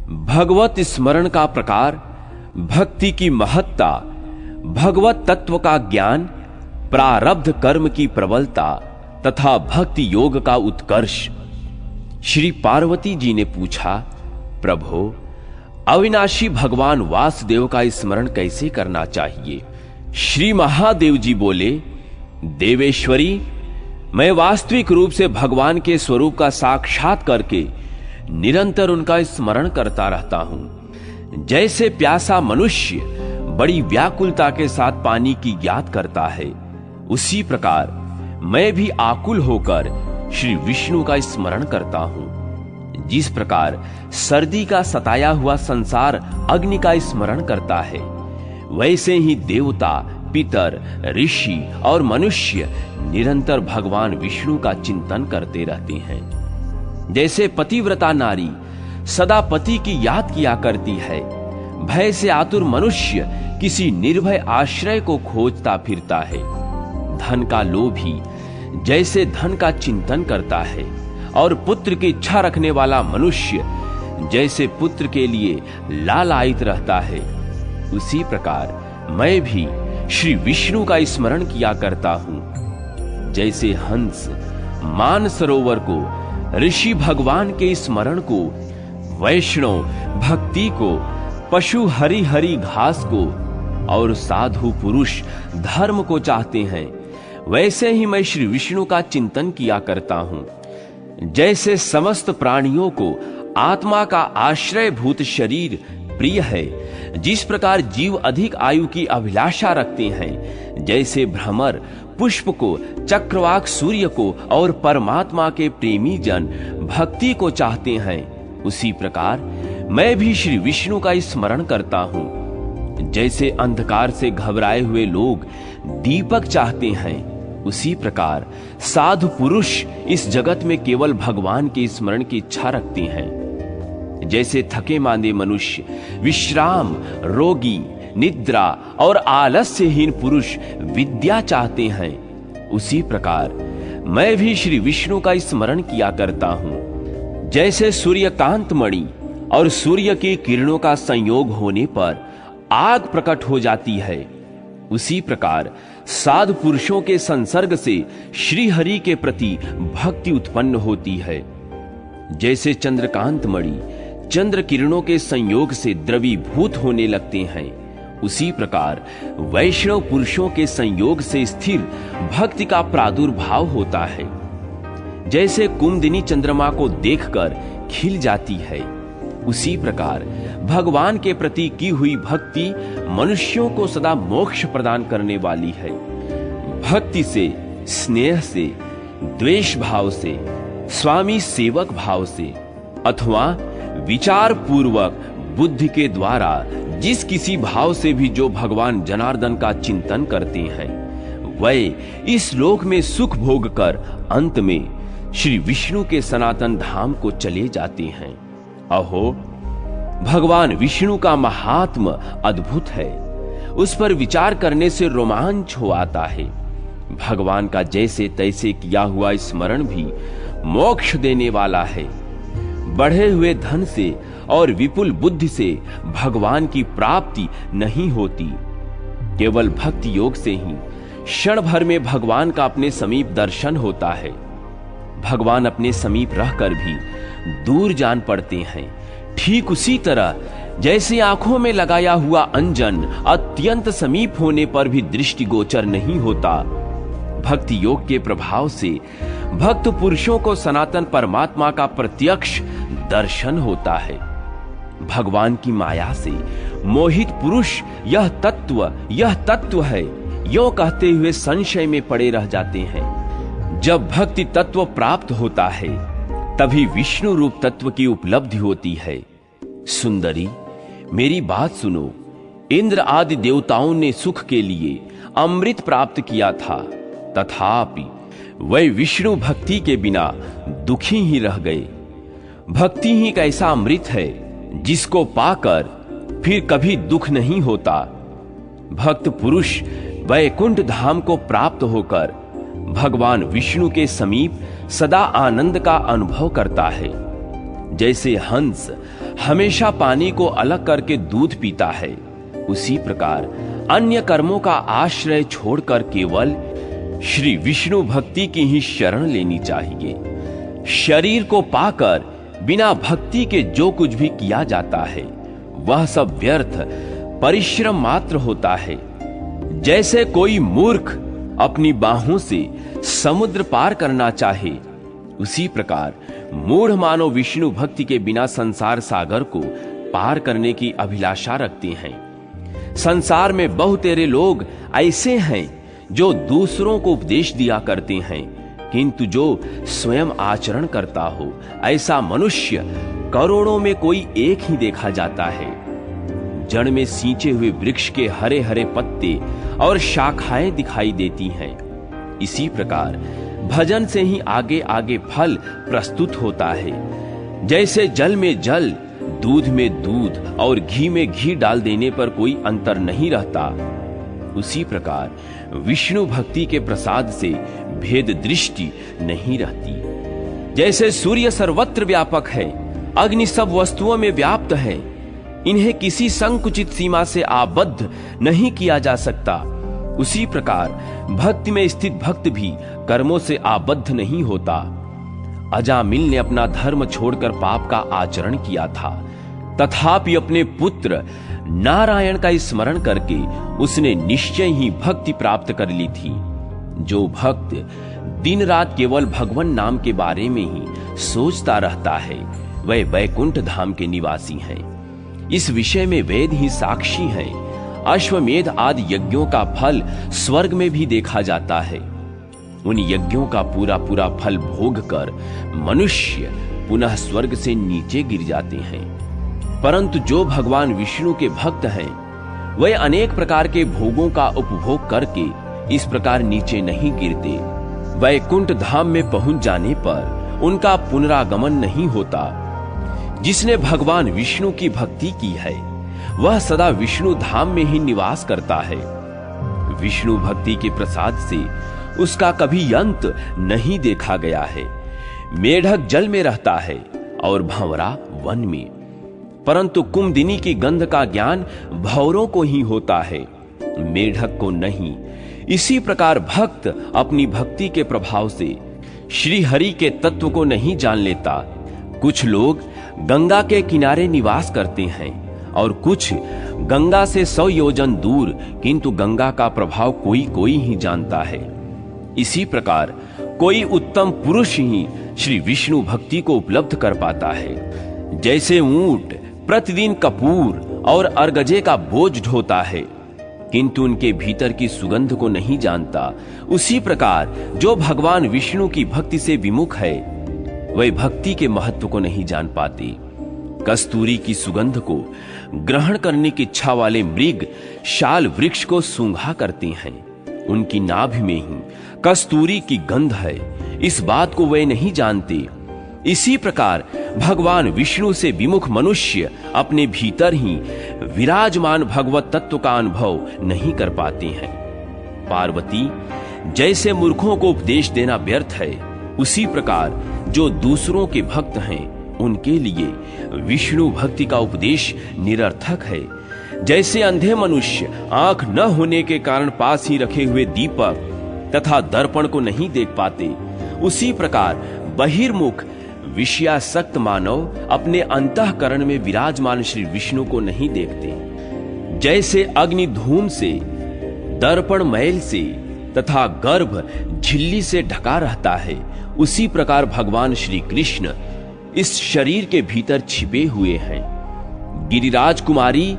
भगवत स्मरण का प्रकार, भक्ति की महत्ता, भगवत तत्व का ज्ञान, प्रारब्ध कर्म की प्रबलता तथा भक्ति योग का उत्कर्ष। श्री पार्वती जी ने पूछा, प्रभो, अविनाशी भगवान वासुदेव का स्मरण कैसे करना चाहिए? श्री महादेव जी बोले, देवेश्वरी, मैं वास्तविक रूप से भगवान के स्वरूप का साक्षात करके निरंतर उनका स्मरण करता रहता हूं। जैसे प्यासा मनुष्य बड़ी व्याकुलता के साथ पानी की याद करता है, उसी प्रकार मैं भी आकुल होकर श्री विष्णु का स्मरण करता हूं। जिस प्रकार सर्दी का सताया हुआ संसार अग्नि का स्मरण करता है, वैसे ही देवता, पितर, ऋषि और मनुष्य निरंतर भगवान विष्णु का चिंतन करते रहते हैं। जैसे पतिव्रता नारी सदा पति की याद किया करती है, भय से आतुर मनुष्य किसी निर्भय आश्रय को खोजता फिरता है। धन का लोभी जैसे धन का चिंतन करता है और पुत्र की इच्छा रखने वाला मनुष्य जैसे पुत्र के लिए लालायित रहता है, उसी प्रकार मैं भी श्री विष्णु का स्मरण किया करता हूं। जैसे हंस मानसरोवर को, ऋषि भगवान के स्मरण को, वैष्णव भक्ति को, पशु हरी हरी घास को और साधु पुरुष धर्म को चाहते हैं, वैसे ही मैं श्री विष्णु का चिंतन किया करता हूं। जैसे समस्त प्राणियों को आत्मा का आश्रयभूत शरीर प्रिय है, जिस प्रकार जीव अधिक आयु की अभिलाषा रखते हैं, जैसे भ्रमर पुष्प को, चक्रवाक सूर्य को और परमात्मा के प्रेमी जन भक्ति को चाहते हैं, उसी प्रकार मैं भी श्री विष्णु का स्मरण करता हूं। जैसे अंधकार से घबराए हुए लोग दीपक चाहते हैं, उसी प्रकार साधु पुरुष इस जगत में केवल भगवान के स्मरण की इच्छा रखते हैं। जैसे थके मांदे मनुष्य विश्राम, रोगी, निद्रा और आलस्यहीन पुरुष विद्या चाहते हैं, उसी प्रकार मैं भी श्री विष्णु का स्मरण किया करता हूं। जैसे सूर्यकांत मणि और सूर्य की किरणों का संयोग होने पर आग प्रकट हो जाती है, उसी प्रकार साधु पुरुषों के संसर्ग से श्री हरि के प्रति भक्ति उत्पन्न होती है। जैसे चंद्रकांत मणि चंद्र किरणों के संयोग से द्रवीभूत होने लगते हैं, उसी प्रकार वैष्णव पुरुषों के संयोग से स्थिर भक्ति का प्रादुर्भाव होता है। जैसे कुमुदिनी चंद्रमा को देखकर खिल जाती है, उसी प्रकार भगवान के प्रति की हुई भक्ति मनुष्यों को सदा मोक्ष प्रदान करने वाली है। भक्ति से, स्नेह से, द्वेष भाव से, स्वामी सेवक भाव से अथवा विचार पूर्वक बुद्धि के द्वारा जिस किसी भाव से भी जो भगवान जनार्दन का चिंतन करते हैं, वह इस लोक में सुख भोग कर अंत में श्री विष्णु के सनातन धाम को चले जाते हैं। अहो, भगवान विष्णु का महात्म अद्भुत है, उस पर विचार करने से रोमांच हो आता है। भगवान का जैसे तैसे किया हुआ स्मरण भी मोक्ष देने वाला है। बढ़े हुए धन से और विपुल बुद्धि से भगवान की प्राप्ति नहीं होती, केवल भक्ति योग से ही क्षण भर में भगवान का अपने समीप दर्शन होता है। भगवान अपने समीप रहकर भी दूर जान पड़ते हैं। ठीक उसी तरह जैसे आंखों में लगाया हुआ अंजन अत्यंत समीप होने पर भी दृष्टिगोचर नहीं होता, भक्ति योग के प्रभाव से भक्त पुरुषों को सनातन परमात्मा का प्रत्यक्ष दर्शन होता है। भगवान की माया से मोहित पुरुष यह तत्व है, यो कहते हुए संशय में पड़े रह जाते हैं। जब भक्ति तत्व प्राप्त होता है, तभी विष्णु रूप तत्व की उपलब्धि होती है। सुंदरी, मेरी बात सुनो। इंद्र आदि देवताओं ने सुख के लिए अमृत प्राप्त किया था, तथापि वह विष्णु भक्ति के बिना दुखी ही रह गए। भक्ति ही एक ऐसा अमृत है जिसको पाकर फिर कभी दुख नहीं होता। भक्त पुरुष वैकुंठ धाम को प्राप्त होकर भगवान विष्णु के समीप सदा आनंद का अनुभव करता है। जैसे हंस हमेशा पानी को अलग करके दूध पीता है, उसी प्रकार अन्य कर्मों का आश्रय छोड़कर केवल श्री विष्णु भक्ति की ही शरण लेनी चाहिए। शरीर को पाकर बिना भक्ति के जो कुछ भी किया जाता है वह सब व्यर्थ परिश्रम मात्र होता है। जैसे कोई मूर्ख अपनी बाहों से समुद्र पार करना चाहे, उसी प्रकार मूढ़ मानव विष्णु भक्ति के बिना संसार सागर को पार करने की अभिलाषा रखते हैं। संसार में बहुतेरे लोग ऐसे हैं जो दूसरों को उपदेश दिया करते हैं, किंतु जो स्वयं आचरण करता हो ऐसा मनुष्य करोड़ों में कोई एक ही देखा जाता है। जड़ में सींचे हुए वृक्ष के हरे हरे पत्ते और शाखाएं दिखाई देती हैं। इसी प्रकार भजन से ही आगे आगे फल प्रस्तुत होता है। जैसे जल में जल, दूध में दूध और घी में घी डाल देने पर कोई अंतर नहीं रहता, उसी प्रकार विष्णु भक्ति के प्रसाद से भेद दृष्टि नहीं रहती। जैसे सूर्य सर्वत्र व्यापक है, अग्नि सब वस्तुओं में व्याप्त है, इन्हें किसी संकुचित सीमा से आबद्ध नहीं किया जा सकता, उसी प्रकार भक्ति में स्थित भक्त भी कर्मों से आबद्ध नहीं होता। अजामिल ने अपना धर्म छोड़कर पाप का आचरण किया था, तथापि अपने पुत्र नारायण का स्मरण करके उसने निश्चय ही भक्ति प्राप्त कर ली थी। जो भक्त दिन रात केवल भगवान नाम के बारे में ही सोचता रहता है वह वैकुंठ धाम के निवासी हैं। इस विषय में वेद ही साक्षी हैं। अश्वमेध आदि यज्ञों का फल स्वर्ग में भी देखा जाता है। उन यज्ञों का पूरा पूरा फल भोग कर मनुष्य पुनः स्वर्ग से नीचे गिर जाते हैं। परंतु जो भगवान विष्णु के भक्त हैं वह अनेक प्रकार के भोगों का उपभोग करके इस प्रकार नीचे नहीं गिरते। वैकुंठ धाम में पहुंच जाने पर उनका पुनरागमन नहीं होता। जिसने भगवान विष्णु की भक्ति की है वह सदा विष्णु धाम में ही निवास करता है। विष्णु भक्ति के प्रसाद से उसका कभी अंत नहीं देखा गया है। मेढक जल में रहता है और भंवरा वन में, परंतु कुमुदिनी की गंध का ज्ञान भंवरों को ही होता है, मेढक को नहीं। इसी प्रकार भक्त अपनी भक्ति के प्रभाव से श्री हरि के तत्व को नहीं जान लेता। कुछ लोग गंगा के किनारे निवास करते हैं और कुछ गंगा से 100 योजन दूर, किंतु गंगा का प्रभाव कोई कोई ही जानता है। इसी प्रकार कोई उत्तम पुरुष ही श्री विष्णु भक्ति को उपलब्ध कर पाता है। जैसे ऊंट प्रतिदिन कपूर और अर्गजे का बोझ ढोता है, किंतु उनके भीतर की सुगंध को नहीं जानता, उसी प्रकार जो भगवान विष्णु की भक्ति से विमुख है वह भक्ति के महत्व को नहीं जान पाते। कस्तूरी की सुगंध को ग्रहण करने की इच्छा वाले मृग शाल वृक्ष को सूंघा करते हैं। उनकी नाभि में ही कस्तूरी की गंध है, इस बात को वे नहीं जानते। इसी प्रकार भगवान विष्णु से विमुख मनुष्य अपने भीतर ही विराजमान भगवत तत्व का अनुभव नहीं कर पाते हैं। पार्वती, जैसे मूर्खों को उपदेश देना व्यर्थ है, उसी प्रकार जो दूसरों के भक्त हैं उनके लिए विष्णु भक्ति का उपदेश निरर्थक है। जैसे अंधे मनुष्य आंख न होने के कारण पास ही रखे हुए दीपक तथा दर्पण को नहीं देख पाते, उसी प्रकार बहिर्मुख विषयासक्त मानव अपने अंतःकरण में विराजमान श्री विष्णु को नहीं देखते। जैसे अग्नि धूम से, दर्पण मैल से तथा गर्भ झिल्ली से ढका रहता है, उसी प्रकार भगवान श्री कृष्ण इस शरीर के भीतर छिपे हुए हैं। गिरिराज कुमारी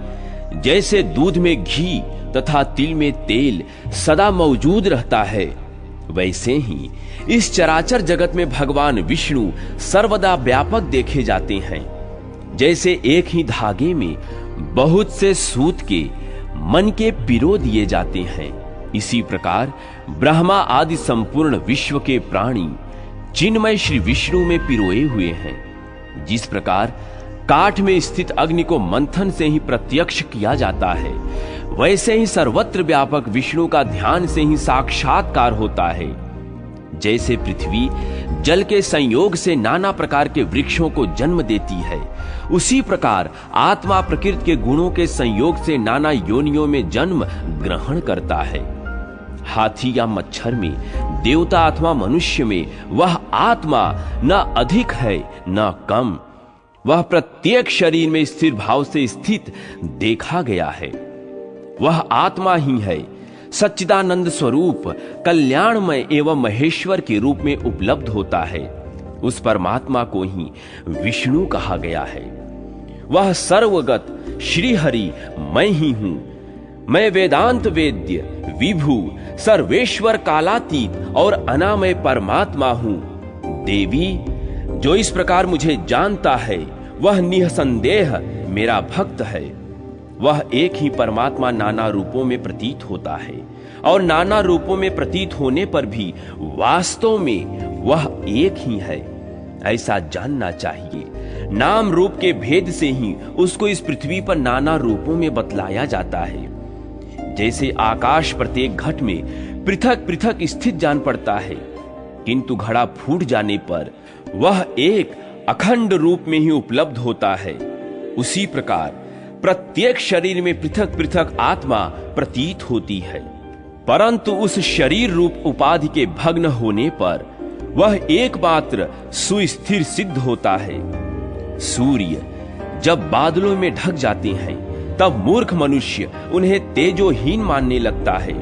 जैसे दूध में घी तथा तिल में तेल सदा मौजूद रहता है, वैसे ही इस चराचर जगत में भगवान विष्णु सर्वदा व्यापक देखे जाते हैं। जैसे एक ही धागे में बहुत से सूत के मन के पिरो दिए जाते हैं, इसी प्रकार ब्रह्मा आदि संपूर्ण विश्व के प्राणी चिन्मय श्री विष्णु में पिरोए हुए हैं। जिस प्रकार काठ में स्थित अग्नि को मंथन से ही प्रत्यक्ष किया जाता है, वैसे ही सर्वत्र व्यापक विष्णु का ध्यान से ही साक्षात्कार होता है। जैसे पृथ्वी जल के संयोग से नाना प्रकार के वृक्षों को जन्म देती है, उसी प्रकार आत्मा प्रकृति के गुणों के संयोग से नाना योनियों में जन्म ग्रहण करता है। हाथी या मच्छर में, देवता अथवा मनुष्य में वह आत्मा न अधिक है न कम। वह प्रत्येक शरीर में स्थिर भाव से स्थित देखा गया है। वह आत्मा ही है, सच्चिदानंद स्वरूप, कल्याणमय एवं महेश्वर के रूप में उपलब्ध होता है। उस परमात्मा को ही विष्णु कहा गया है। वह सर्वगत श्री हरि मैं ही हूं। मैं वेदांत वेद्य, विभु, सर्वेश्वर, कालातीत और अनामय परमात्मा हूं। देवी, जो इस प्रकार मुझे जानता है वह निसंदेह मेरा भक्त है। वह एक ही परमात्मा नाना रूपों में प्रतीत होता है और नाना रूपों में प्रतीत होने पर भी वास्तव में वह एक ही है, ऐसा जानना चाहिए। नाम रूप के भेद से ही उसको इस पृथ्वी पर नाना रूपों में बतलाया जाता है। जैसे आकाश प्रत्येक घट में पृथक पृथक स्थित जान पड़ता है, किंतु घड़ा फूट जाने पर वह एक अखंड रूप में ही उपलब्ध होता है, उसी प्रकार प्रत्येक शरीर में पृथक पृथक आत्मा प्रतीत होती है, परंतु उस शरीर रूप उपाधि के भग्न होने पर वह एकमात्र सुस्थिर सिद्ध होता है। सूर्य जब बादलों में ढक जाते हैं तब मूर्ख मनुष्य उन्हें तेजोहीन मानने लगता है।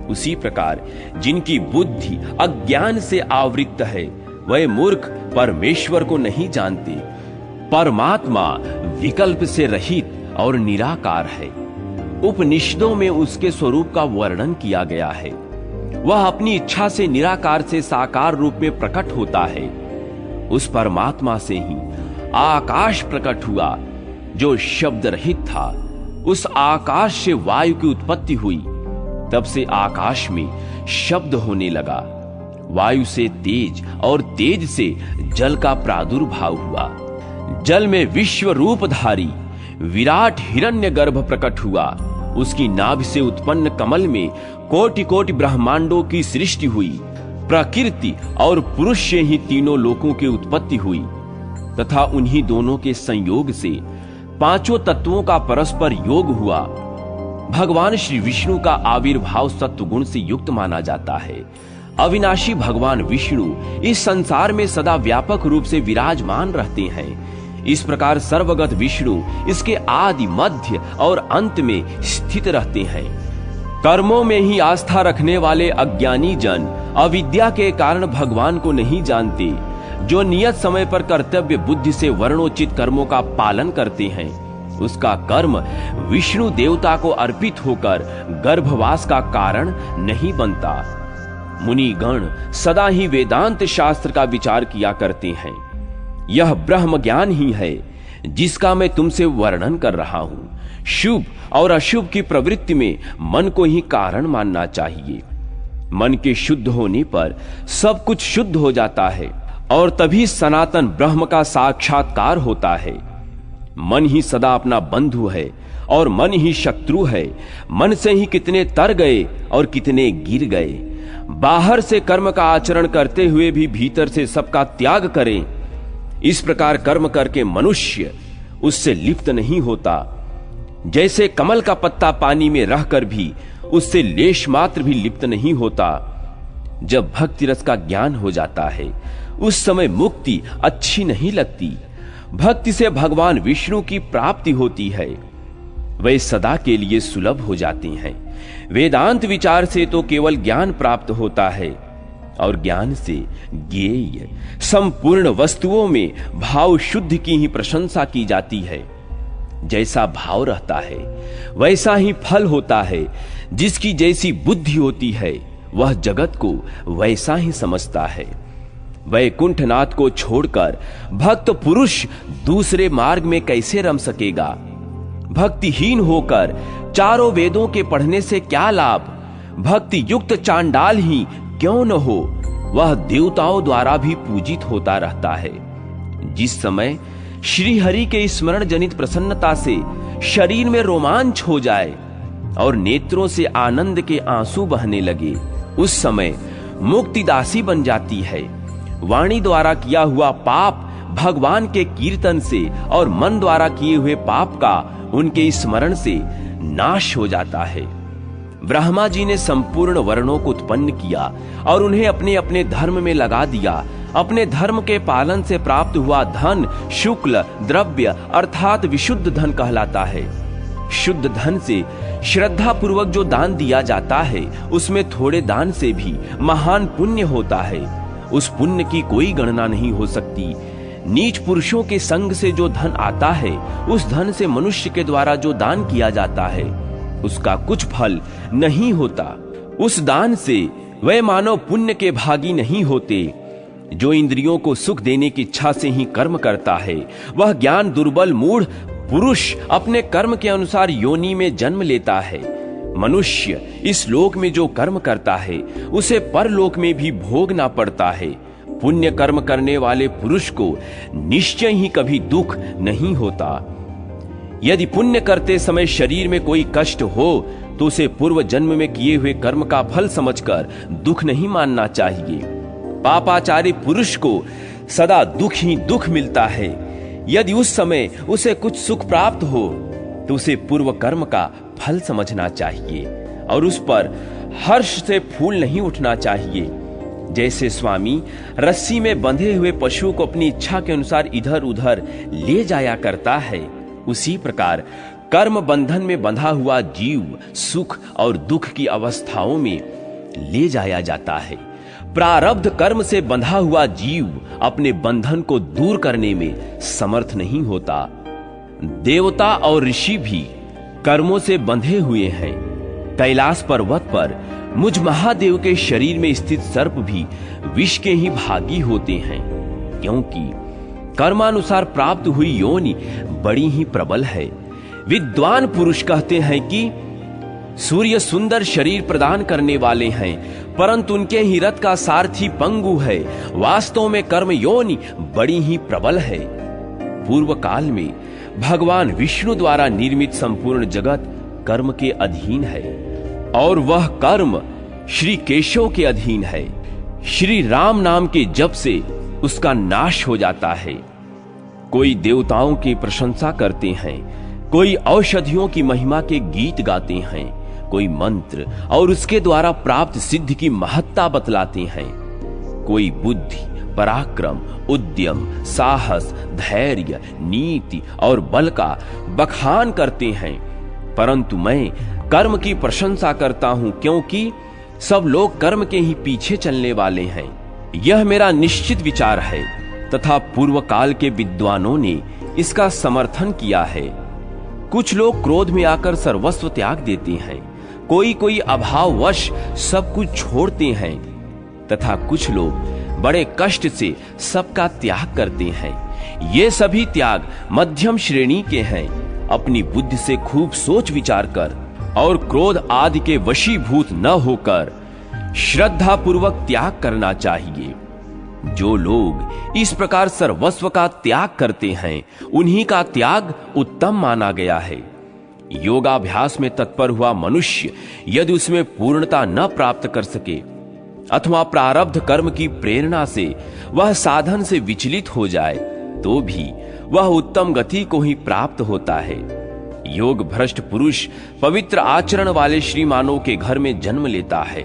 उसी प्रकार जिनकी बुद्धि अज्ञान से आवृत्त है वह मूर्ख परमेश्वर को नहीं जानते। परमात्मा विकल्प से रहित और निराकार है। उपनिषदों में उसके स्वरूप का वर्णन किया गया है। वह अपनी इच्छा से निराकार से साकार रूप में प्रकट होता है। उस परमात्मा से ही आकाश प्रकट हुआ जो शब्द रहित था। उस आकाश से वायु की उत्पत्ति हुई, तब से आकाश में शब्द होने लगा। वायु से तेज और तेज से जल का प्रादुर्भाव हुआ। जल में विश्व रूपधारी विराट हिरण्यगर्भ प्रकट हुआ। उसकी नाभि से उत्पन्न कमल में कोटि कोटि ब्रह्मांडों की सृष्टि हुई। प्रकृति और पुरुष से ही तीनों लोकों की उत्पत्ति हुई तथा उन्हीं दोनों के संयोग से पांचों तत्वों का परस्पर योग हुआ। भगवान श्री विष्णु का आविर्भाव सत्व गुण से युक्त माना जाता है। अविनाशी भगवान विष्णु इस संसार में सदा व्यापक रूप से विराजमान रहते हैं। इस प्रकार सर्वगत विष्णु इसके आदि, मध्य और अंत में स्थित रहते हैं। कर्मों में ही आस्था रखने वाले अज्ञानी जन अविद्या के कारण भगवान को नहीं जानते। जो नियत समय पर कर्तव्य बुद्धि से वर्णोचित कर्मों का पालन करते हैं, उसका कर्म विष्णु देवता को अर्पित होकर गर्भवास का कारण नहीं बनता। मुनिगण सदा ही वेदांत शास्त्र का विचार किया करते हैं। यह ब्रह्म ज्ञान ही है जिसका मैं तुमसे वर्णन कर रहा हूं। शुभ और अशुभ की प्रवृत्ति में मन को ही कारण मानना चाहिए। मन के शुद्ध होने पर सब कुछ शुद्ध हो जाता है और तभी सनातन ब्रह्म का साक्षात्कार होता है। मन ही सदा अपना बंधु है और मन ही शत्रु है। मन से ही कितने तर गए और कितने गिर गए। बाहर से कर्म का आचरण करते हुए भी भीतर से सबका त्याग करें। इस प्रकार कर्म करके मनुष्य उससे लिप्त नहीं होता। जैसे कमल का पत्ता पानी में रहकर भी उससे लेश मात्र भी लिप्त नहीं होता। जब भक्ति रस का ज्ञान हो जाता है उस समय मुक्ति अच्छी नहीं लगती। भक्ति से भगवान विष्णु की प्राप्ति होती है, वे सदा के लिए सुलभ हो जाते हैं। वेदांत विचार से तो केवल ज्ञान प्राप्त होता है और ज्ञान से ज्ञेय संपूर्ण वस्तुओं में भाव शुद्ध की ही प्रशंसा की जाती है। जैसा भाव रहता है वैसा ही फल होता है। जिसकी जैसी बुद्धि होती है वह जगत को वैसा ही समझता है। वैकुंठनाथ को छोड़कर भक्त पुरुष दूसरे मार्ग में कैसे रम सकेगा? भक्तिहीन होकर चारों वेदों के पढ़ने से क्या लाभ? भक्ति युक्त चांडाल ही क्यों न हो, वह देवताओं द्वारा भी पूजित होता रहता है। जिस समय श्री हरि के स्मरण जनित प्रसन्नता से शरीर में रोमांच हो जाए और नेत्रों से आनंद के आंसू बहने लगे, उस समय मुक्तिदासी बन जाती है। वाणी द्वारा किया हुआ पाप भगवान के कीर्तन से और मन द्वारा किए हुए पाप का उनके स्मरण से नाश हो जाता है। ब्रह्मा जी ने संपूर्ण वर्णों को उत्पन्न किया और उन्हें अपने अपने धर्म में लगा दिया। अपने धर्म के पालन से प्राप्त हुआ धन शुक्ल द्रव्य अर्थात विशुद्ध धन कहलाता है। शुद्ध धन से श्रद्धा पूर्वक जो दान दिया जाता है उसमें थोड़े दान से भी महान पुण्य होता है। उस पुण्य की कोई गणना नहीं हो सकती। नीच पुरुषों के संग से जो धन आता है उस धन से मनुष्य के द्वारा जो दान किया जाता है उसका कुछ फल नहीं होता। उस दान से वह मानव पुण्य के भागी नहीं होते। जो इंद्रियों को सुख देने की इच्छा से ही कर्म करता है वह ज्ञान दुर्बल मूढ़ पुरुष अपने कर्म के अनुसार योनि में जन्म लेता है। मनुष्य इस लोक में जो कर्म करता है उसे परलोक में भी भोगना पड़ता है। पुण्य कर्म करने वाले पुरुष को निश्चय ही कभी दुख नहीं होता। यदि पुण्य करते समय शरीर में कोई कष्ट हो तो उसे पूर्व जन्म में किए हुए कर्म का फल समझकर दुख नहीं मानना चाहिए। पापाचारी पुरुष को सदा दुख ही दुख मिलता है। यदि उस समय उसे कुछ सुख प्राप्त हो तो उसे पूर्व कर्म का फल समझना चाहिए और उस पर हर्ष से फूल नहीं उठना चाहिए। जैसे स्वामी रस्सी में बंधे हुए पशु को अपनी इच्छा के अनुसार इधर उधर ले जाया करता है, उसी प्रकार कर्म बंधन में बंधा हुआ जीव सुख और दुख की अवस्थाओं में ले जाया जाता है। प्रारब्ध कर्म से बंधा हुआ जीव अपने बंधन को दूर करने में समर्थ नहीं होता। देवता और ऋषि भी कर्मों से बंधे हुए हैं। कैलाश पर्वत पर मुझ महादेव के शरीर में स्थित सर्प भी विष के ही भागी होते हैं, क्योंकि कर्मानुसार प्राप्त हुई योनि बड़ी ही प्रबल है। विद्वान पुरुष कहते हैं कि सूर्य सुंदर शरीर प्रदान करने वाले हैं, परंतु उनके ही रथ का सारथी पंगु है। वास्तव में कर्म योनि बड़ी ही प्रबल है। पूर्व काल में भगवान विष्णु द्वारा निर्मित संपूर्ण जगत कर्म के अधीन है और वह कर्म श्री केशव के अधीन है। श्री राम नाम के जप से उसका नाश हो जाता है। कोई देवताओं की प्रशंसा करते हैं, कोई औषधियों की महिमा के गीत गाते हैं, कोई मंत्र और उसके द्वारा प्राप्त सिद्धि की महत्ता बतलाते हैं, कोई बुद्धि पराक्रम उद्यम साहस धैर्य नीति और बल का बखान करते हैं। परंतु मैं कर्म की प्रशंसा करता हूं, क्योंकि सब लोग कर्म के ही पीछे चलने वाले हैं। यह मेरा निश्चित विचार है तथा पूर्व काल के विद्वानों ने इसका समर्थन किया है। कुछ लोग क्रोध में आकर सर्वस्व त्याग देते हैं, कोई अभाववश सब कुछ छोड़ते हैं तथा कुछ लोग बड़े कष्ट से सबका त्याग करते हैं। ये सभी त्याग मध्यम श्रेणी के हैं। अपनी बुद्धि से खूब सोच विचार कर और क्रोध आदि के वशीभूत न होकर श्रद्धा पूर्वक त्याग करना चाहिए। जो लोग इस प्रकार सर्वस्व का त्याग करते हैं उन्हीं का त्याग उत्तम माना गया है। योगाभ्यास में तत्पर हुआ मनुष्य यदि उसमें पूर्णता न प्राप्त कर सके अथवा प्रारब्ध कर्म की प्रेरणा से वह साधन से विचलित हो जाए तो भी वह उत्तम गति को ही प्राप्त होता है। योग भ्रष्ट पुरुष पवित्र आचरण वाले श्रीमानों के घर में जन्म लेता है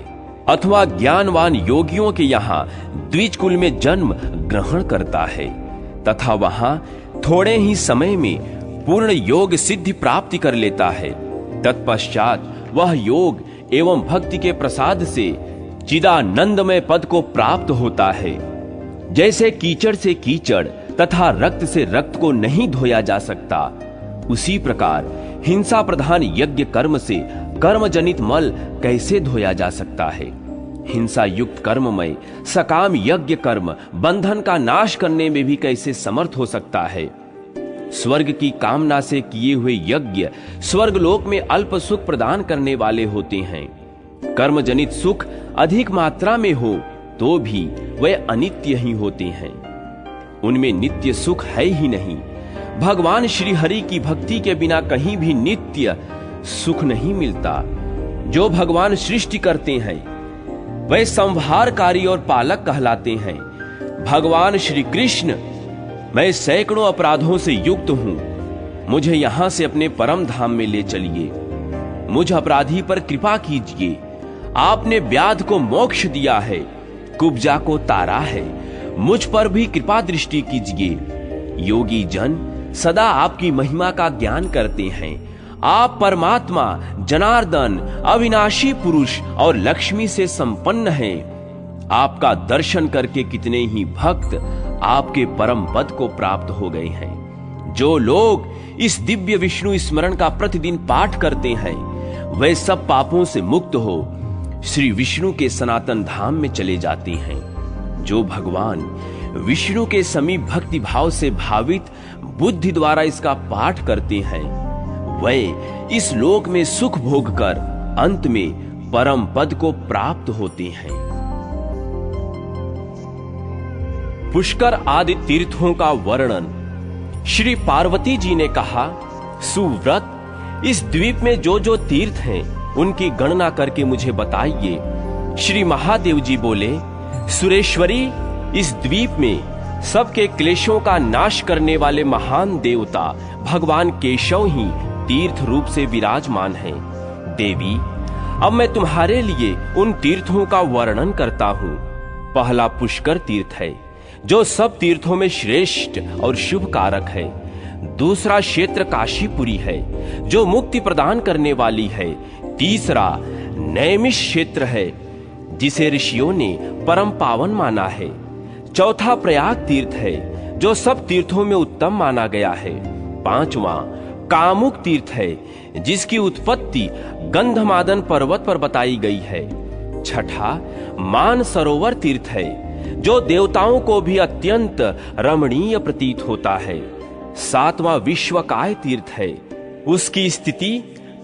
अथवा ज्ञानवान योगियों के यहाँ द्विज कुल में जन्म ग्रहण करता है तथा वहां थोड़े ही समय में पूर्ण योग सिद्धि प्राप्ति कर लेता है। तत्पश्चात वह योग एवं भक्ति के प्रसाद से चिदानंदमय पद को प्राप्त होता है। जैसे कीचड़ से कीचड़ तथा रक्त से रक्त को नहीं धोया जा सकता, उसी प्रकार हिंसा प्रधान यज्ञ कर्म से कर्म जनित मल कैसे धोया जा सकता है। हिंसा युक्त कर्ममय सकाम यज्ञ कर्म बंधन का नाश करने में भी कैसे समर्थ हो सकता है। स्वर्ग की कामना से किए हुए यज्ञ स्वर्ग लोक में अल्प सुख प्रदान करने वाले होते हैं। कर्म जनित सुख अधिक मात्रा में हो तो भी वे अनित्य ही होते हैं, उनमें नित्य सुख है ही नहीं। भगवान श्री हरि की भक्ति के बिना कहीं भी नित्य सुख नहीं मिलता। जो भगवान सृष्टि करते हैं वे संहारकारी और पालक कहलाते हैं। भगवान श्री कृष्ण, मैं सैकड़ों अपराधों से युक्त हूं, मुझे यहां से अपने परम धाम में ले चलिए। मुझ अपराधी पर कृपा कीजिए। आपने व्याध को मोक्ष दिया है, कुब्जा को तारा है, मुझ पर भी कृपा दृष्टि कीजिए। योगी जन सदा आपकी महिमा का ज्ञान करते हैं। आप परमात्मा जनार्दन अविनाशी पुरुष और लक्ष्मी से संपन्न हैं। आपका दर्शन करके कितने ही भक्त आपके परम पद को प्राप्त हो गए हैं। जो लोग इस दिव्य विष्णु स्मरण का प्रतिदिन पाठ करते हैं, वे सब पापों से मुक्त हो श्री विष्णु के सनातन धाम में चले जाते हैं। जो भगवान विष्णु के समीप भक्ति भाव से भावित बुद्धि द्वारा इसका पाठ करते हैं, वे इस लोक में सुख भोग कर अंत में परम पद को प्राप्त होते हैं। पुष्कर आदि तीर्थों का वर्णन। श्री पार्वती जी ने कहा, सुव्रत, इस द्वीप में जो जो तीर्थ हैं उनकी गणना करके मुझे बताइए। श्री महादेव जी बोले, सुरेश्वरी, इस द्वीप में सबके क्लेशों का नाश करने वाले महान देवता भगवान केशव ही तीर्थ रूप से विराजमान हैं। देवी, अब मैं तुम्हारे लिए उन तीर्थों का वर्णन करता हूँ। पहला पुष्कर तीर्थ है, जो सब तीर्थों में श्रेष्ठ और शुभ कारक है। दूसरा क्षेत्र काशीपुरी है, जो मुक्ति प्रदान करने वाली है। तीसरा नैमिष क्षेत्र है, जिसे ऋषियों ने परम पावन माना है। चौथा प्रयाग तीर्थ है, जो सब तीर्थों में उत्तम माना गया है। पांचवा कामुक तीर्थ है, जिसकी उत्पत्ति गंधमादन पर्वत पर बताई गई है। छठा मान सरोवर तीर्थ है, जो देवताओं को भी अत्यंत रमणीय प्रतीत होता है। सातवां विश्वकाय तीर्थ है, उसकी स्थिति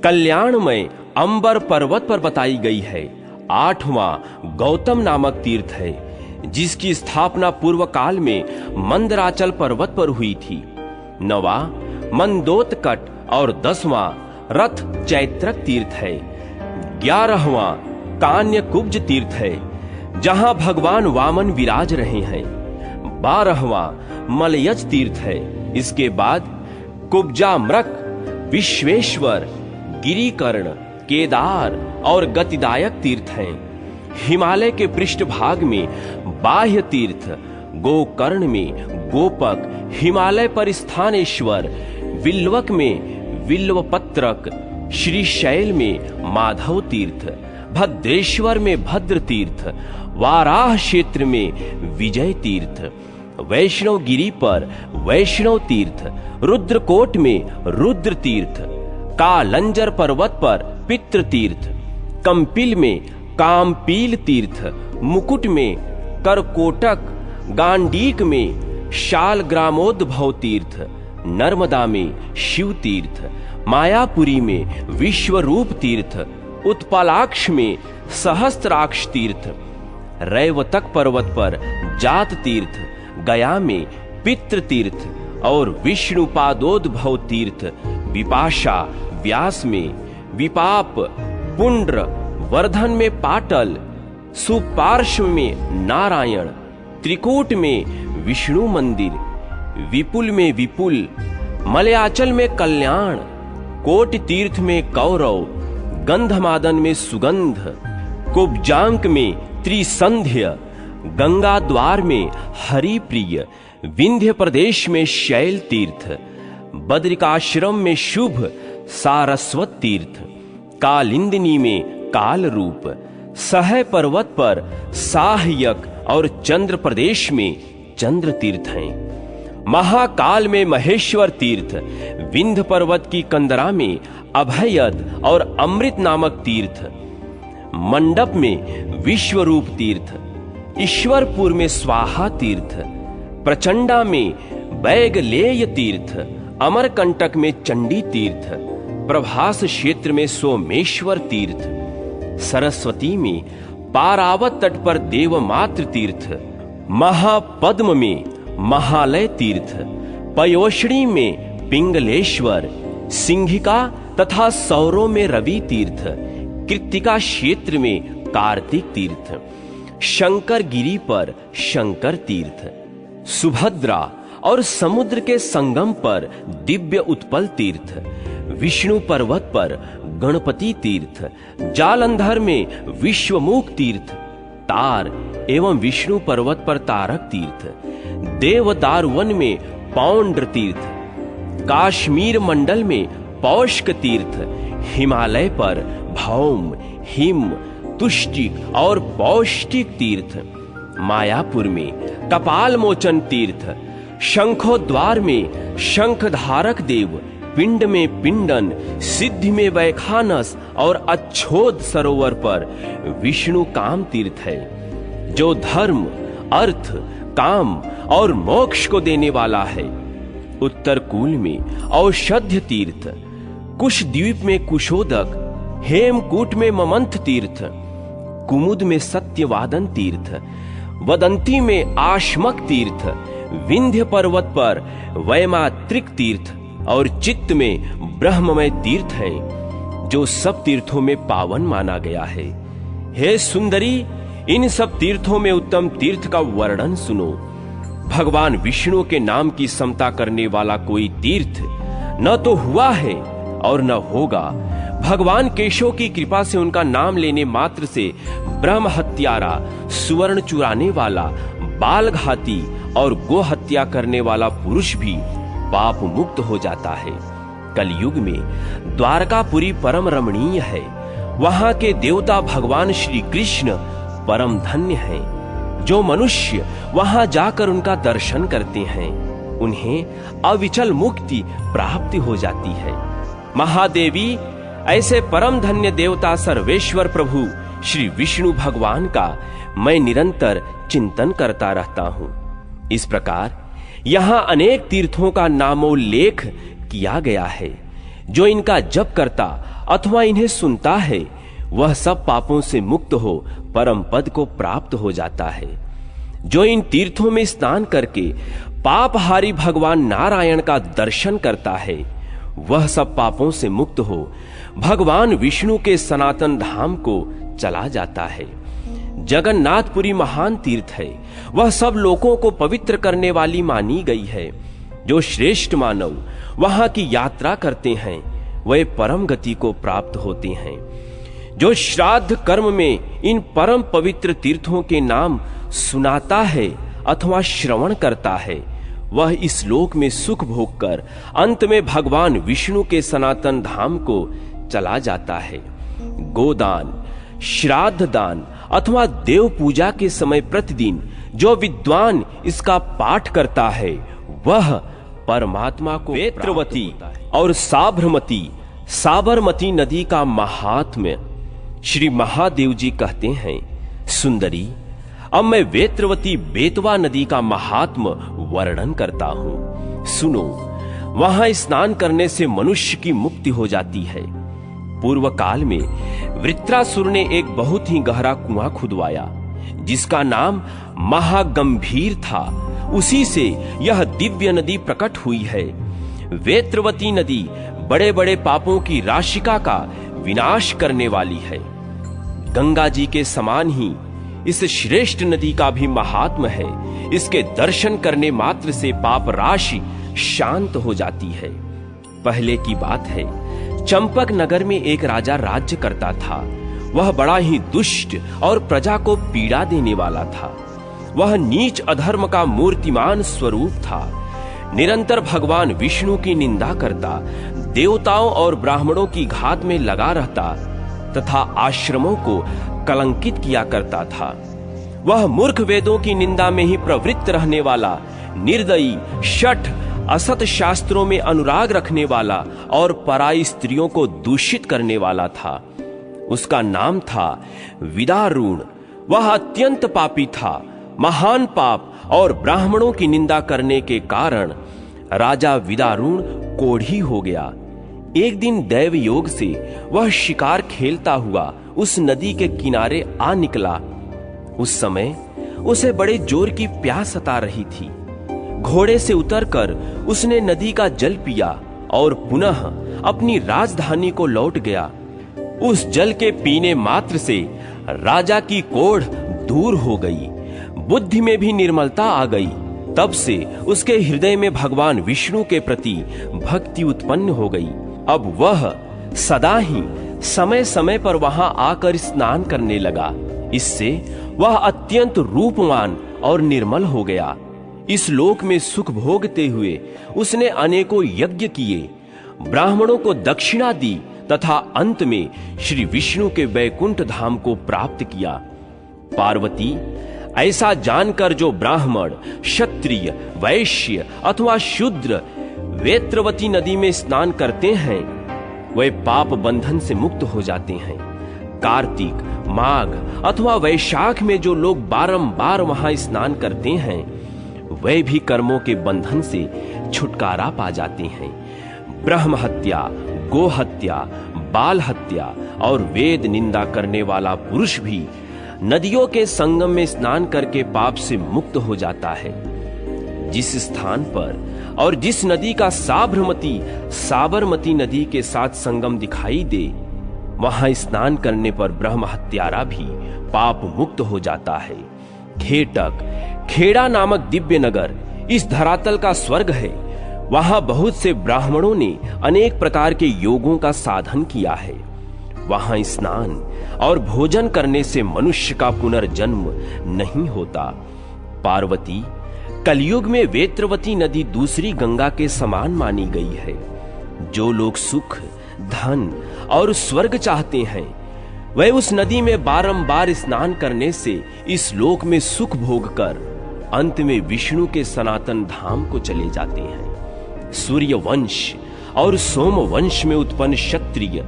कल्याणमय अंबर पर्वत पर बताई गई है। आठवां गौतम नामक तीर्थ है, जिसकी स्थापना पूर्व काल में मंदराचल पर्वत पर हुई थी। नवा मंदोत्कट और 10वां रथ चैत्रक तीर्थ है। 11वां कान्य कुब्ज तीर्थ है, जहां भगवान वामन विराज रहे हैं। 12वां मलयज तीर्थ है। इसके बाद कुब्जामृक, विश्वेश्वर, गिरिकर्ण, केदार और गतिदायक तीर्थ हैं। हिमालय के पृष्ठभाग में बाह्य तीर्थ, गोकर्ण में गोपक, हिमालय पर स्थानेश्वर, विल्वक में विल्वपत्रक, श्रीशैल में माधव तीर्थ, भद्रेश्वर में भद्र तीर्थ, वाराह क्षेत्र में विजय तीर्थ, वैष्णव गिरी पर वैष्णव तीर्थ, रुद्रकोट में रुद्र तीर्थ, कालंजर पर्वत पर पितृ तीर्थ, कंपिल में कामपील तीर्थ, मुकुट में करकोटक, गांडीक में शालग्रामोद्भव तीर्थ, नर्मदा में शिव तीर्थ, मायापुरी में विश्वरूप तीर्थ, उत्पलाक्ष में सहस्त्राक्ष तीर्थ, रैवतक पर्वत पर जात तीर्थ, गया में पितृ तीर्थ और विष्णुपादोद्भव तीर्थ, विपाशा व्यास में विपाप, पुंड्र वर्धन में पाटल, सुपार्श्व में नारायण, त्रिकूट में विष्णु मंदिर, विपुल में विपुल, मलयाचल में कल्याण, कोट तीर्थ में कौरव, गंधमादन में सुगंध, कुब्जांक में त्रिसंध्य, गंगा द्वार में हरिप्रिय, विंध्य प्रदेश में शैल तीर्थ, बद्रिकाश्रम में शुभ सारस्वत तीर्थ, कालिंदिनी में काल रूप, सह पर्वत पर साहयक और चंद्र प्रदेश में चंद्र तीर्थ हैं। महाकाल में महेश्वर तीर्थ, विंध्य पर्वत की कंदरा में अभयद और अमृत नामक तीर्थ, मंडप में विश्वरूप तीर्थ, ईश्वरपुर में स्वाहा तीर्थ, प्रचंडा में बैगलेय तीर्थ, अमरकंटक में चंडी तीर्थ, प्रभास क्षेत्र में सोमेश्वर तीर्थ, सरस्वती में पारावत तट पर देवमात्र तीर्थ, महापद्म में महालय तीर्थ, पयोष्णी में पिंगलेश्वर, सिंहिका तथा सौरों में रवि तीर्थ, कृत्तिका क्षेत्र में कार्तिक तीर्थ, शंकर गिरी पर शंकर तीर्थ, सुभद्रा और समुद्र के संगम पर दिव्य उत्पल तीर्थ, विष्णु पर्वत पर गणपति तीर्थ, जालंधर में विश्वमुख तीर्थ, तार एवं विष्णु पर्वत पर तारक तीर्थ, देवदार वन में पौंड्र तीर्थ, काश्मीर मंडल में पौष्क तीर्थ, हिमालय पर भौम, हिम, तुष्टिक और पौष्टिक तीर्थ, मायापुर में कपाल मोचन तीर्थ, शंखोद्वार में शंखधारक देव, पिंड में पिंडन, सिद्धि में वैखानस और अच्छोद सरोवर पर विष्णु काम तीर्थ है, जो धर्म, अर्थ, काम और मोक्ष को देने वाला है। उत्तर कूल में औषध्य तीर्थ, कुश द्वीप में कुशोदक, हेमकूट में ममंथ तीर्थ, कुमुद में सत्यवादन तीर्थ, वदंती में आश्मक तीर्थ, विंध्य पर्वत पर वैमात्रिक तीर्थ और चित्त में ब्रह्ममय तीर्थ है, जो सब तीर्थों में पावन माना गया है। हे सुंदरी, इन सब तीर्थों में उत्तम तीर्थ का वर्णन सुनो। भगवान विष्णु के नाम की समता करने वाला कोई तीर्थ न तो हुआ है और न होगा। भगवान केशव की कृपा से उनका नाम लेने मात्र से ब्रह्म हत्यारा, सुवर्ण चुराने वाला, बाल घाती और गो हत्या करने वाला पुरुष भी पाप मुक्त हो जाता है। कलयुग में द्वारकापुरी परम रमणीय है। वहां के देवता भगवान श्री कृष्ण परम धन्य हैं। जो मनुष्य वहां जाकर उनका दर्शन करते हैं, उन्हें अविचल मुक्ति प्राप्ति हो जाती है। महादेवी, ऐसे परम धन्य देवता सर्वेश्वर प्रभु श्री विष्णु भगवान का मैं निरंतर चिंतन करता रहता हूँ। इस प्रकार यहाँ अनेक तीर्थों का नामोल्लेख किया गया है। जो इनका जप करता अथवा इन्हें सुनता है, वह सब पापों से मुक्त हो परम पद को प्राप्त हो जाता है। जो इन तीर्थों में स्नान करके पापहारी भगवान नारायण का दर्शन करता है, वह सब पापों से मुक्त हो भगवान विष्णु के सनातन धाम को चला जाता है। जगन्नाथपुरी महान तीर्थ है। वह सब लोगों को पवित्र करने वाली मानी गई है। जो श्रेष्ठ मानव वहां की यात्रा करते हैं, वे परम गति को प्राप्त होते हैं। जो श्राद्ध कर्म में इन परम पवित्र तीर्थों के नाम सुनाता है अथवा श्रवण करता है, वह इस लोक में सुख भोग कर अंत में भगवान विष्णु के सनातन धाम को चला जाता है। गोदान, श्राद्ध दान अथवा देव पूजा के समय प्रतिदिन जो विद्वान इसका पाठ करता है, वह परमात्मा को वेत्रवती और साबरमती नदी का महात्म्य श्री महादेव जी कहते हैं। सुंदरी, अब मैं वेत्रवती बेतवा नदी का महात्म्य वर्णन करता हूँ। सुनो, वहां स्नान करने से मनुष्य की मुक्ति हो जाती है। पूर्व काल में वृत्रासुर ने एक बहुत ही गहरा कुआं खुदवाया, जिसका नाम महागंभीर था। उसी से यह दिव्य नदी प्रकट हुई है। वेत्रवती नदी बड़े बड़े पापों की राशिका का विनाश करने वाली है। गंगा जी के समान ही इस श्रेष्ठ नदी का भी महात्म्य है। इसके दर्शन करने मात्र से पाप राशि शांत हो जाती है। पहले की बात है, चंपक नगर में एक राजा राज्य करता था। वह बड़ा ही दुष्ट और प्रजा को पीड़ा देने वाला था। वह नीच अधर्म का मूर्तिमान स्वरूप था। निरंतर भगवान विष्णु की निंदा करता, देवताओं और ब्राह्मणों की घात में लगा रहता तथा आश्रमों को कलंकित किया करता था। वह मूर्ख वेदों की निंदा में ही प्रवृत्त रहने वाला, निर्दयी, शठ, असत शास्त्रों में अनुराग रखने वाला और पराई स्त्रियों को दूषित करने वाला था। उसका नाम था विदारुण। वह अत्यंत पापी था। महान पाप और ब्राह्मणों की निंदा करने के कारण राजा विदारुण कोढ़ी हो गया। एक दिन दैव योग से वह शिकार खेलता हुआ उस नदी के किनारे आ निकला। उस समय उसे बड़े जोर की प्यास सता रही थी। घोड़े से उतरकर उसने नदी का जल पिया और पुनः अपनी राजधानी को लौट गया। उस जल के पीने मात्र से राजा की कोढ़ दूर हो गई, बुद्धि में भी निर्मलता आ गई। तब से उसके हृदय में भगवान विष्णु के प्रति भक्ति उत्पन्न हो गई। अब वह सदा ही समय समय पर वहां आकर स्नान करने लगा। इससे वह अत्यंत रूपवान और निर्मल हो गया। इस लोक में सुख भोगते हुए उसने अनेकों यज्ञ किए, ब्राह्मणों को दक्षिणा दी तथा अंत में श्री विष्णु के वैकुंठ धाम को प्राप्त किया। पार्वती, ऐसा जानकर जो ब्राह्मण, क्षत्रिय, वैश्य अथवा शूद्र वेत्रवती नदी में स्नान करते हैं, वे पाप बंधन से मुक्त हो जाते हैं। कार्तिक, माघ अथवा वैशाख में जो लोग बारंबार वहां स्नान करते हैं, वे भी कर्मों के बंधन से छुटकारा पा जाते हैं। ब्रह्म हत्या, गो हत्या, बाल हत्या और वेद निंदा करने वाला पुरुष भी नदियों के संगम में स्नान करके पाप से मुक्त हो जाता है। जिस स्थान पर और जिस नदी का साबरमती नदी के साथ संगम दिखाई दे, वहां स्नान करने पर ब्रह्म हत्यारा भी पाप मुक्त हो जाता है। घेटक, खेड़ा नामक दिव्य नगर इस धरातल का स्वर्ग है। वहां बहुत से ब्राह्मणों ने अनेक प्रकार के योगों का साधन किया है। वहां स्नान और भोजन करने से मनुष्य का पुनर्जन्म नहीं होता। पार्वती, कलयुग में वेत्रवती नदी दूसरी गंगा के समान मानी गई है। जो लोग सुख, धन और स्वर्ग चाहते हैं, वे उस नदी में बारंबार स्नान करने से इस लोक में सुख भोग कर अंत में विष्णु के सनातन धाम को चले जाते हैं। सूर्य वंश और सोम वंश में उत्पन्न क्षत्रिय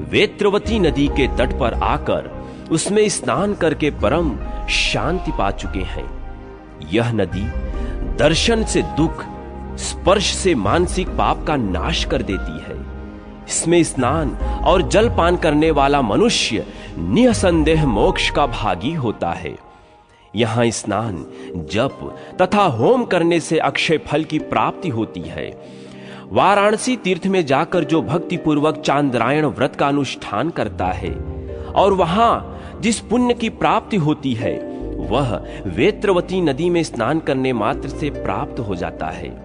वेत्रवती नदी के तट पर आकर उसमें स्नान करके परम शांति पा चुके हैं। यह नदी दर्शन से दुख, स्पर्श से मानसिक पाप का नाश कर देती है। इसमें स्नान और जल पान करने वाला मनुष्य निसंदेह मोक्ष का भागी होता है। यहां स्नान, जप तथा होम करने से अक्षय फल की प्राप्ति होती है। वाराणसी तीर्थ में जाकर जो भक्ति पूर्वक चांद्रायण व्रत का अनुष्ठान करता है और वहां जिस पुण्य की प्राप्ति होती है, वह वेत्रवती नदी में स्नान करने मात्र से प्राप्त हो जाता है।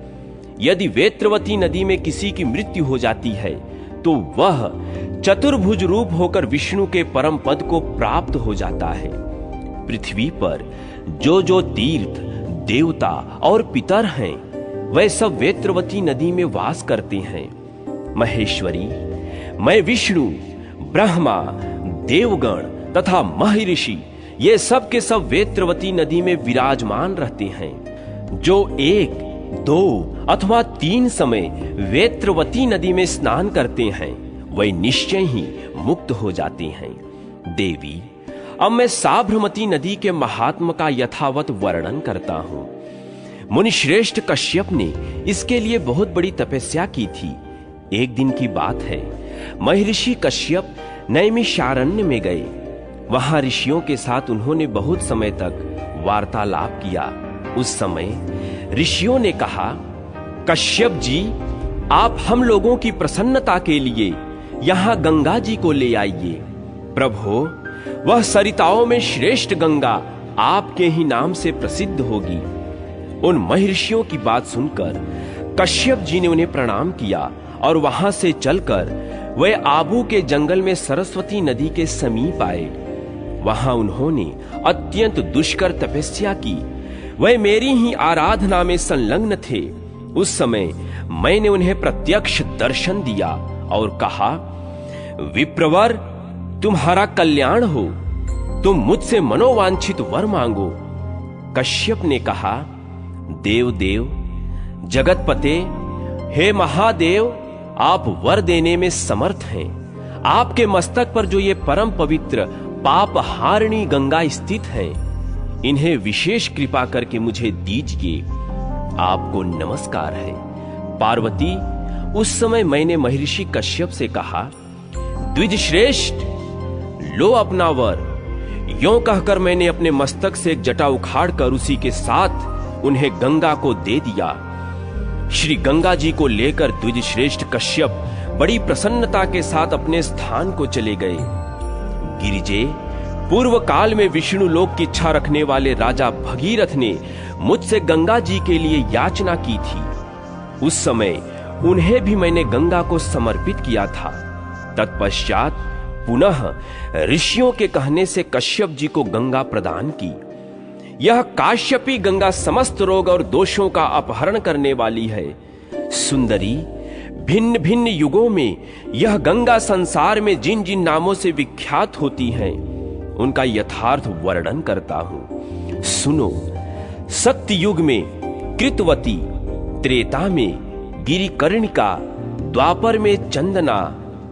यदि वेत्रवती नदी में किसी की मृत्यु हो जाती है, तो वह चतुर्भुज रूप होकर विष्णु के परम पद को प्राप्त हो जाता है। पृथ्वी पर जो तीर्थ, देवता और पितर हैं, वे सब वेत्रवती नदी में वास करते हैं। महेश्वरी, मैं विष्णु, ब्रह्मा, देवगण तथा महर्षि, ये सब के सब वेत्रवती नदी में विराजमान रहते हैं। जो 1, 2 अथवा 3 समय वेत्रवती नदी में स्नान करते हैं, वे निश्चय ही मुक्त हो जाते हैं। देवी, अब मैं साबरमती नदी के महात्म का यथावत वर्णन करता हूं। मुनि श्रेष्ठ कश्यप ने इसके लिए बहुत बड़ी तपस्या की थी। एक दिन की बात है, महर्षि कश्यप नैमिषारण्य में गए। वहां ऋषियों के साथ उन्होंने बहुत समय तक वार्तालाप किया। उस समय ऋषियों ने कहा, कश्यप जी, आप हम लोगों की प्रसन्नता के लिए यहां गंगा जी को ले आइए। प्रभो, वह सरिताओं में श्रेष्ठ गंगा आपके ही नाम से प्रसिद्ध होगी। उन महर्षियों की बात सुनकर कश्यप जी ने उन्हें प्रणाम किया और वहां से चलकर वे आबू के जंगल में सरस्वती नदी के समीप आए। वहां उन्होंने अत्यंत दुष्कर तपस्या की। वे मेरी ही आराधना में संलग्न थे। उस समय मैंने उन्हें प्रत्यक्ष दर्शन दिया और कहा, विप्रवर, तुम्हारा कल्याण हो, तुम मुझसे मनोवांछित वर मांगो। कश्यप ने कहा, देव देव, जगतपते, हे महादेव, आप वर देने में समर्थ हैं। आपके मस्तक पर जो ये परम पवित्र पाप हारिणी गंगा स्थित है, इन्हें विशेष कृपा करके मुझे दीजिए। आपको नमस्कार है। पार्वती, उस समय मैंने महर्षि कश्यप से कहा, द्विज श्रेष्ठ, लो अपना वर। यों कहकर मैंने अपने मस्तक से एक जटा उखाड़कर उसी के साथ उन्हें गंगा को दे दिया। श्री गंगा जी को लेकर द्विज श्रेष्ठ कश्यप बड़ी प्रसन्नता के साथ अपने स्थान को चले गए। गिरिजे, पूर्व काल में विष्णु लोक की इच्छा रखने वाले राजा भगीरथ ने मुझसे गंगा जी के लिए याचना की थी। उस समय उन्हें भी मैंने गंगा को समर्पित किया था। तत्पश्चात पुनः ऋषियों के कहने से कश्यप जी को गंगा प्रदान की। यह काश्यपी गंगा समस्त रोग और दोषों का अपहरण करने वाली है। सुंदरी, भिन्न भिन्न युगों में यह गंगा संसार में जिन जिन नामों से विख्यात होती है उनका यथार्थ वर्णन करता हूं। सुनो। सत्य युग में कृतवती, त्रेता में गिरिकर्णिका, द्वापर में चंदना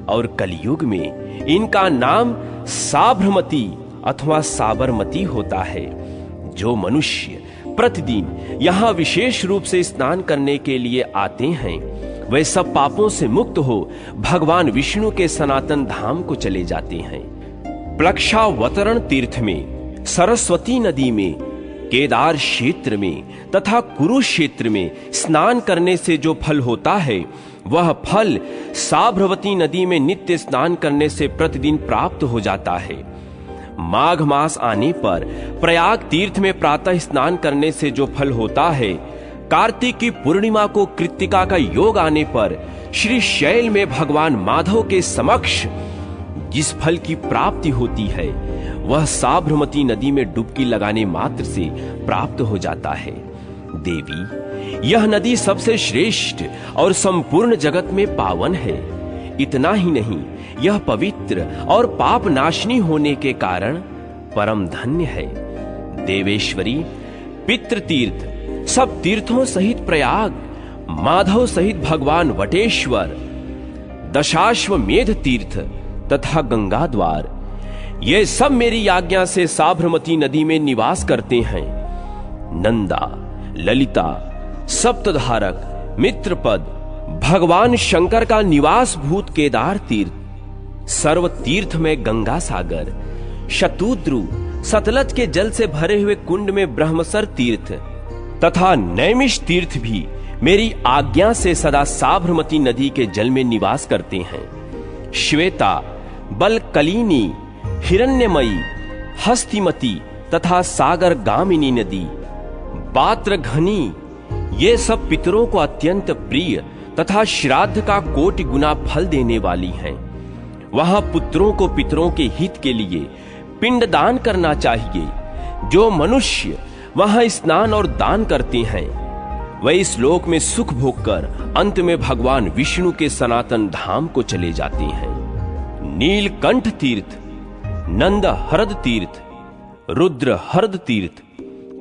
और कलयुग में इनका नाम साबरमती अथवा साबरमती होता है। जो मनुष्य प्रतिदिन यहाँ विशेष रूप से स्नान करने के लिए आते हैं वे सब पापों से मुक्त हो भगवान विष्णु के सनातन धाम को चले जाते हैं। प्लक्षावतरण तीर्थ में, सरस्वती नदी में, केदार क्षेत्र में तथा कुरुक्षेत्र में स्नान करने से जो फल होता है वह फल साबरमती नदी में नित्य स्नान करने से प्रतिदिन प्राप्त हो जाता है। माघ मास आने पर प्रयाग तीर्थ में प्रातः स्नान करने से जो फल होता है, कार्तिक की पूर्णिमा को कृत्तिका का योग आने पर श्री शैल में भगवान माधव के समक्ष जिस फल की प्राप्ति होती है वह साबरमती नदी में डुबकी लगाने मात्र से प्राप्त हो जाता है। देवी, यह नदी सबसे श्रेष्ठ और संपूर्ण जगत में पावन है। इतना ही नहीं, यह पवित्र और पाप नाशनी होने के कारण परम धन्य है। देवेश्वरी, पितृतीर्थ, सब तीर्थों सहित प्रयाग, माधव सहित भगवान वटेश्वर, दशाश्वमेध तीर्थ तथा गंगा द्वार, ये सब मेरी आज्ञा से साबरमती नदी में निवास करते हैं। नंदा, ललिता, सप्तधारक, मित्रपद, भगवान शंकर का निवास भूत केदार तीर्थ, सर्व तीर्थ में गंगा सागर, शतुद्रु, सतलज के जल से भरे हुए कुंड में ब्रह्मसर तीर्थ तथा नैमिष तीर्थ भी मेरी आज्ञा से सदा साबरमती नदी के जल में निवास करते हैं। श्वेता, बलकलिनी, हिरण्यमयी, हस्तिमती तथा सागर गामिनी नदी, पात्रघनी, ये सब पितरों को अत्यंत प्रिय तथा श्राद्ध का कोटि गुना फल देने वाली हैं। वहां पुत्रों को पितरों के हित के लिए पिंडदान करना चाहिए। जो मनुष्य वहां स्नान और दान करते हैं वे इस लोक में सुख भोग कर अंत में भगवान विष्णु के सनातन धाम को चले जाते हैं। नीलकंठ तीर्थ, नंद हरद तीर्थ, रुद्र हरद तीर्थ,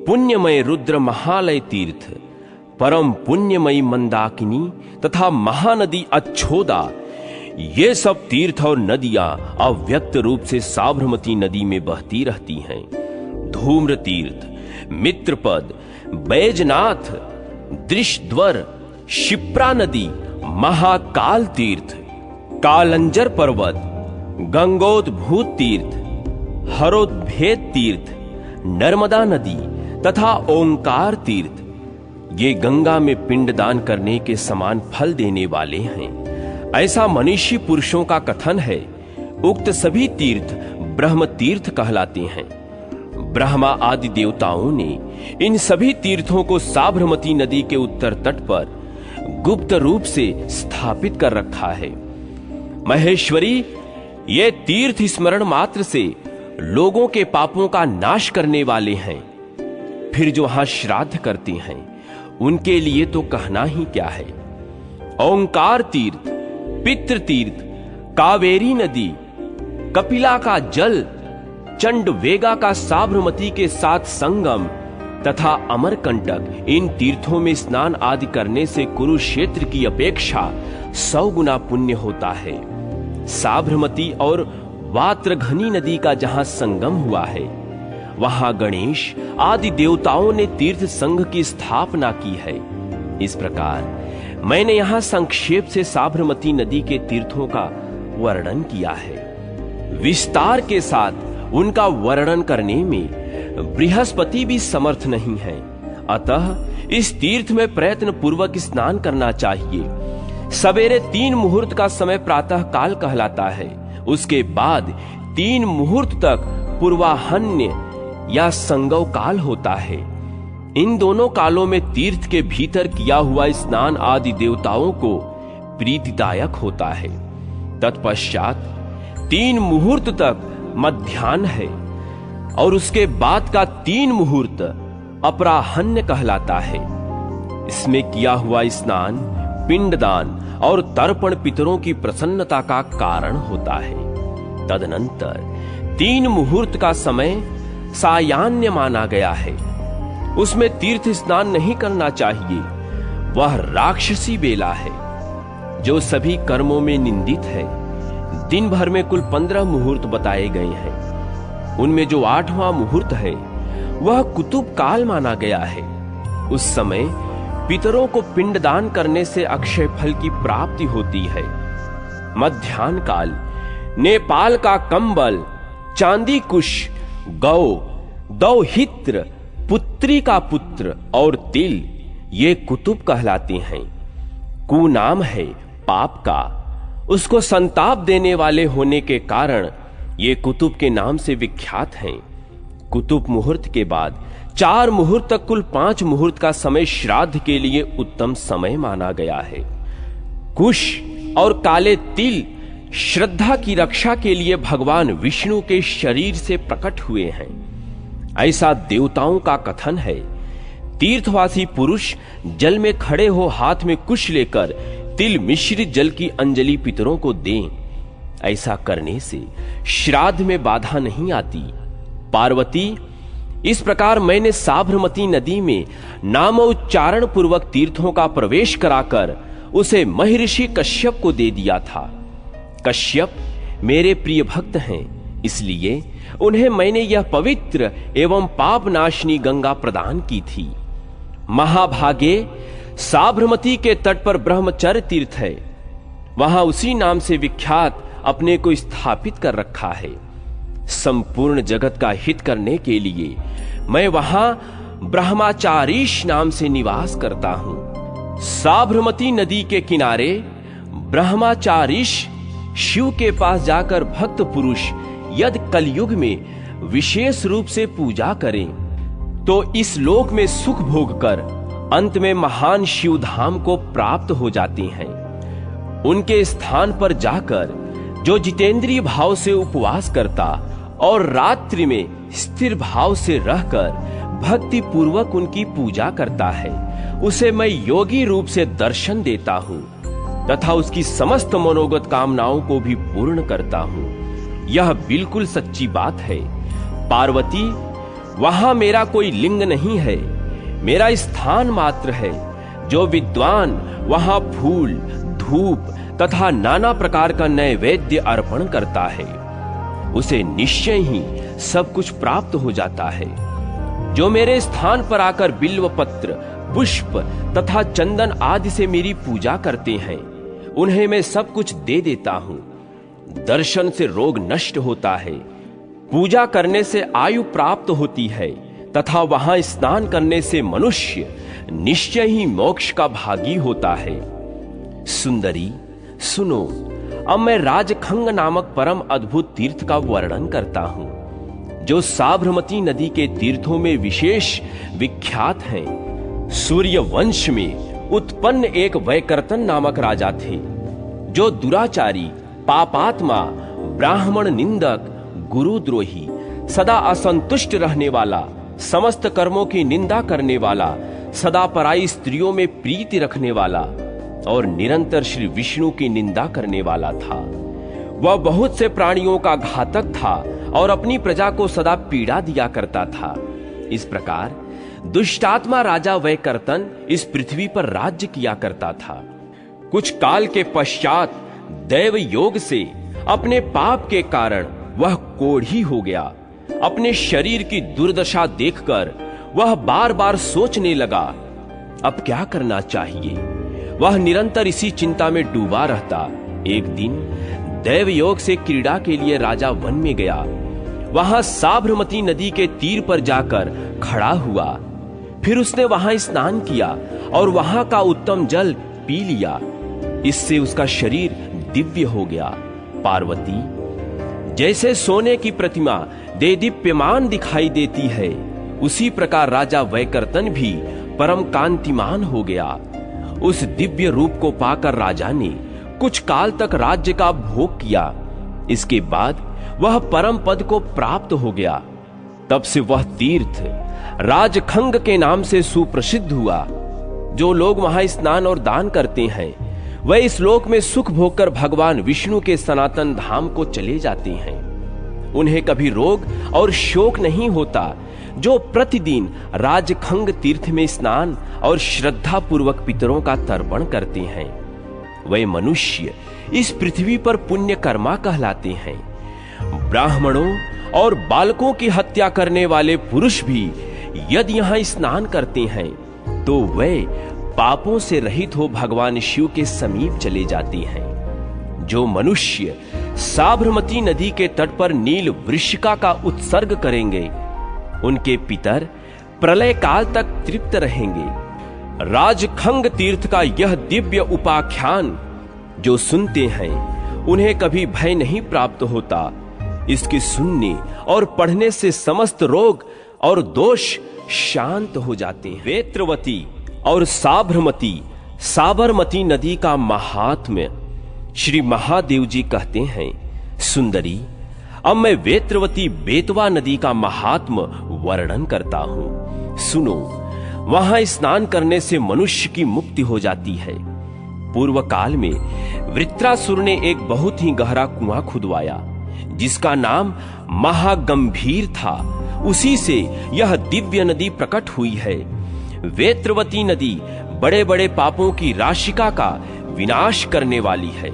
पुण्यमय रुद्र महालय तीर्थ, परम पुण्यमयी मंदाकिनी तथा महानदी अच्छोदा, ये सब तीर्थ और नदियां अव्यक्त रूप से साबरमती नदी में बहती रहती हैं। धूम्र तीर्थ, मित्रपद, बैजनाथ, दृशद्वर, शिप्रा नदी, महाकाल तीर्थ, कालंजर पर्वत, गंगोद्भूत तीर्थ, हरोद्भेद तीर्थ, नर्मदा नदी तथा ओंकार तीर्थ, ये गंगा में पिंडदान करने के समान फल देने वाले हैं। ऐसा मनीषी पुरुषों का कथन है। उक्त सभी तीर्थ ब्रह्म तीर्थ कहलाते हैं। ब्रह्मा आदि देवताओं ने इन सभी तीर्थों को साबरमती नदी के उत्तर तट पर गुप्त रूप से स्थापित कर रखा है। महेश्वरी, ये तीर्थ स्मरण मात्र से लोगों के पापों का नाश करने वाले हैं। फिर जो वहां श्राद्ध करते हैं उनके लिए तो कहना ही क्या है। ओंकार तीर्थ, पितृ तीर्थ, कावेरी नदी, कपिला का जल, चंडवेगा का साबरमती के साथ संगम तथा अमरकंटक, इन तीर्थों में स्नान आदि करने से कुरुक्षेत्र की अपेक्षा 100 गुना पुण्य होता है। साबरमती और वात्रघनी नदी का जहां संगम हुआ है वहां गणेश आदि देवताओं ने तीर्थ संघ की स्थापना की है। इस प्रकार मैंने यहां संक्षेप से साबरमती नदी के तीर्थों का वर्णन किया है। विस्तार के साथ उनका वर्णन करने में बृहस्पति भी समर्थ नहीं है। अतः इस तीर्थ में प्रयत्न पूर्वक स्नान करना चाहिए। सवेरे 3 मुहूर्त का समय प्रातः काल कहलाता है। उसके बाद 3 मुहूर्त तक पूर्वाह्न या संगव काल होता है। इन दोनों कालों में तीर्थ के भीतर किया हुआ स्नान आदि देवताओं को प्रीतिदायक होता है। तत्पश्चात 3 मुहूर्त तक मध्याह्न है और उसके बाद का 3 मुहूर्त अपराह्न कहलाता है। इसमें किया हुआ स्नान पिंडदान और तर्पण पितरों की प्रसन्नता का कारण होता है। तदनंतर 3 मुहूर्त का समय सायाह्न माना गया है। उसमें तीर्थ स्नान नहीं करना चाहिए। वह राक्षसी बेला है जो सभी कर्मों में निंदित है। दिन भर में कुल 15 मुहूर्त बताए गए हैं। उनमें जो 8वां मुहूर्त है वह कुतुब काल माना गया है। उस समय पितरों को पिंडदान करने से अक्षय फल की प्राप्ति होती है। मध्याह्न काल नेपाल का कंबल, चांदी कुश, गौ, दौहित्र, पुत्री का पुत्र और तिल ये कुतुब कहलाते हैं। कु नाम है पाप का। उसको संताप देने वाले होने के कारण ये कुतुब के नाम से विख्यात हैं। कुतुब मुहूर्त के बाद 4 मुहूर्त तक कुल 5 मुहूर्त का समय श्राद्ध के लिए उत्तम समय माना गया है। कुश और काले तिल श्रद्धा की रक्षा के लिए भगवान विष्णु के शरीर से प्रकट हुए हैं, ऐसा देवताओं का कथन है। तीर्थवासी पुरुष जल में खड़े हो हाथ में कुश लेकर तिल मिश्रित जल की अंजलि पितरों को दें। ऐसा करने से श्राद्ध में बाधा नहीं आती। पार्वती, इस प्रकार मैंने साबरमती नदी में नामोच्चारण पूर्वक तीर्थों का प्रवेश कराकर उसे महर्षि कश्यप को दे दिया था। कश्यप मेरे प्रिय भक्त हैं, इसलिए उन्हें मैंने यह पवित्र एवं पाप नाशनी गंगा प्रदान की थी। महाभागे साबरमती के तट पर ब्रह्मचर्य तीर्थ है। वहां उसी नाम से विख्यात अपने को स्थापित कर रखा है। संपूर्ण जगत का हित करने के लिए मैं वहां ब्रह्मचारीश नाम से निवास करता हूं। साबरमती नदी के किनारे ब्रह्मचारीश शिव के पास जाकर भक्त पुरुष यदि कलयुग में विशेष रूप से पूजा करें तो इस लोक में सुख भोग कर अंत में महान शिव धाम को प्राप्त हो जाते हैं। उनके स्थान पर जाकर जो जितेंद्रिय भाव से उपवास करता और रात्रि में स्थिर भाव से रहकर भक्ति पूर्वक उनकी पूजा करता है, उसे मैं योगी रूप से दर्शन देता हूँ तथा उसकी समस्त मनोगत कामनाओं को भी पूर्ण करता हूँ। यह बिल्कुल सच्ची बात है। पार्वती, वहां मेरा कोई लिंग नहीं है, मेरा स्थान मात्र है। जो विद्वान वहां फूल, धूप तथा नाना प्रकार का नैवेद्य अर्पण करता है उसे निश्चय ही सब कुछ प्राप्त हो जाता है। जो मेरे स्थान पर आकर बिल्व पत्र, पुष्प तथा चंदन आदि से मेरी पूजा करते हैं उन्हें मैं सब कुछ दे देता हूं। दर्शन से रोग नष्ट होता है, पूजा करने से आयु प्राप्त होती है तथा वहां स्नान करने से मनुष्य निश्चय ही मोक्ष का भागी होता है। सुंदरी सुनो, अब मैं राजखंग नामक परम अद्भुत तीर्थ का वर्णन करता हूं जो साबरमती नदी के तीर्थों में विशेष विख्यात हैं। सूर्य वंश में उत्पन्न एक वैकर्तन नामक राजा थे जो दुराचारी, पापात्मा, ब्राह्मण निंदक, गुरुद्रोही, सदा असंतुष्ट रहने वाला, समस्त कर्मों की निंदा करने वाला, सदा पराई स्त्रियों में प्रीति रखने वाला और निरंतर श्री विष्णु की निंदा करने वाला था। वह बहुत से प्राणियों का घातक था और अपनी प्रजा को सदा पीड़ा दिया करता था। इस प्रकार दुष्टात्मा राजा वैकर्तन इस पृथ्वी पर राज्य किया करता था। कुछ काल के पश्चात दैव योग से अपने पाप के कारण वह कोढ़ी हो गया। अपने शरीर की दुर्दशा देखकर वह बार बार सोचने लगा, अब क्या करना चाहिए। वह निरंतर इसी चिंता में डूबा रहता। एक दिन दैव योग से क्रीड़ा के लिए राजा वन में गया। वहां साबरमती नदी के तीर पर जाकर खड़ा हुआ। फिर उसने वहां स्नान किया और वहां का उत्तम जल पी लिया। इससे उसका शरीर दिव्य हो गया। पार्वती, जैसे सोने की प्रतिमा देदीप्यमान दिखाई देती है, उसी प्रकार राजा वैकर्तन भी परम कांतिमान हो गया। उस दिव्य रूप को पाकर राजा ने कुछ काल तक राज्य का भोग किया। इसके बाद वह परम पद को प्राप्त हो गया। तब से वह तीर्थ राजखंग के नाम से सुप्रसिद्ध हुआ। जो लोग वहां स्नान और दान करते हैं, वह इस लोक में सुख भोग कर भगवान विष्णु के सनातन धाम को चले जाते हैं। उन्हें कभी रोग और शोक नहीं होता। जो प्रतिदिन राजखंग तीर्थ में स्नान और श्रद्धा पूर्वक पितरों का तर्पण करते हैं, वे मनुष्य इस पृथ्वी पर पुण्य कर्मा कहलाते हैं। ब्राह्मणों और बालकों की हत्या करने वाले पुरुष भी यदि यहां स्नान करते हैं, तो वे पापों से रहित हो भगवान शिव के समीप चले जाते हैं। जो मनुष्य साबरमती नदी के तट पर नील वृषिका का उत्सर्ग करेंगे, उनके पितर प्रलय काल तक तृप्त रहेंगे। राजखंग तीर्थ का यह दिव्य उपाख्यान जो सुनते हैं, उन्हें कभी भय नहीं प्राप्त होता। इसके सुनने और पढ़ने से समस्त रोग और दोष शांत हो जाते हैं। वेत्रवती और साबरमती नदी का महात्म्य श्री महादेव जी कहते हैं, सुंदरी, अब मैं वेत्रवती बेतवा नदी का महात्म्य वर्णन करता हूं। सुनो, वहां स्नान करने से मनुष्य की मुक्ति हो जाती है। पूर्व काल में वृत्रासुर ने एक बहुत ही गहरा कुआं खुदवाया, जिसका नाम महागंभीर था। उसी से यह दिव्य नदी प्रकट हुई है। वेत्रवती नदी बड़े बड़े पापों की राशिका का विनाश करने वाली है।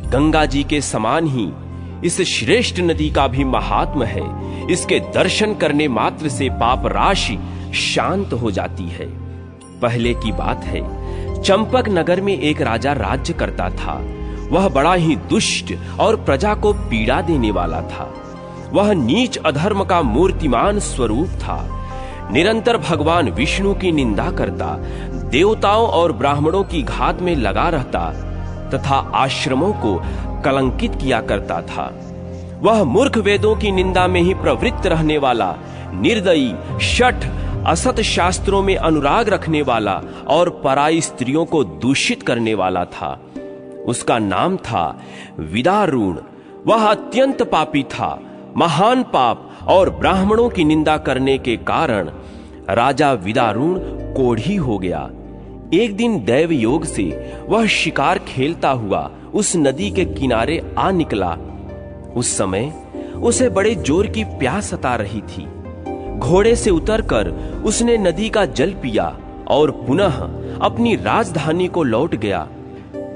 गंगा जी के समान ही इस श्रेष्ठ नदी का भी महात्म्य है। इसके दर्शन करने मात्र से पाप राशि शांत हो जाती है। पहले की बात है, चंपक नगर में एक राजा राज्य करता था। वह बड़ा ही दुष्ट और प्रजा को पीड़ा देने वाला था। वह नीच अधर्म का मूर्तिमान स्वरूप था। निरंतर भगवान विष्णु की निंदा करता, देवताओं और ब्राह्मणों की घात में लगा रहता तथा आश्रमों को कलंकित किया करता था। वह मूर्ख वेदों की निंदा में ही प्रवृत्त रहने वाला, निर्दयी, शठ, असत शास्त्रों में अनुराग रखने वाला और पराई स्त्रियों को दूषित करने वाला था। उसका नाम था विदारुण। वह अत्यंत पापी था। महान पाप और ब्राह्मणों की निंदा करने के कारण राजा विदारुण कोढ़ी हो गया। एक दिन दैव योग से वह शिकार खेलता हुआ उस नदी के किनारे आ निकला। उस समय उसे बड़े जोर की प्यास सता रही थी। घोड़े से उतरकर उसने नदी का जल पिया और पुनः अपनी राजधानी को लौट गया।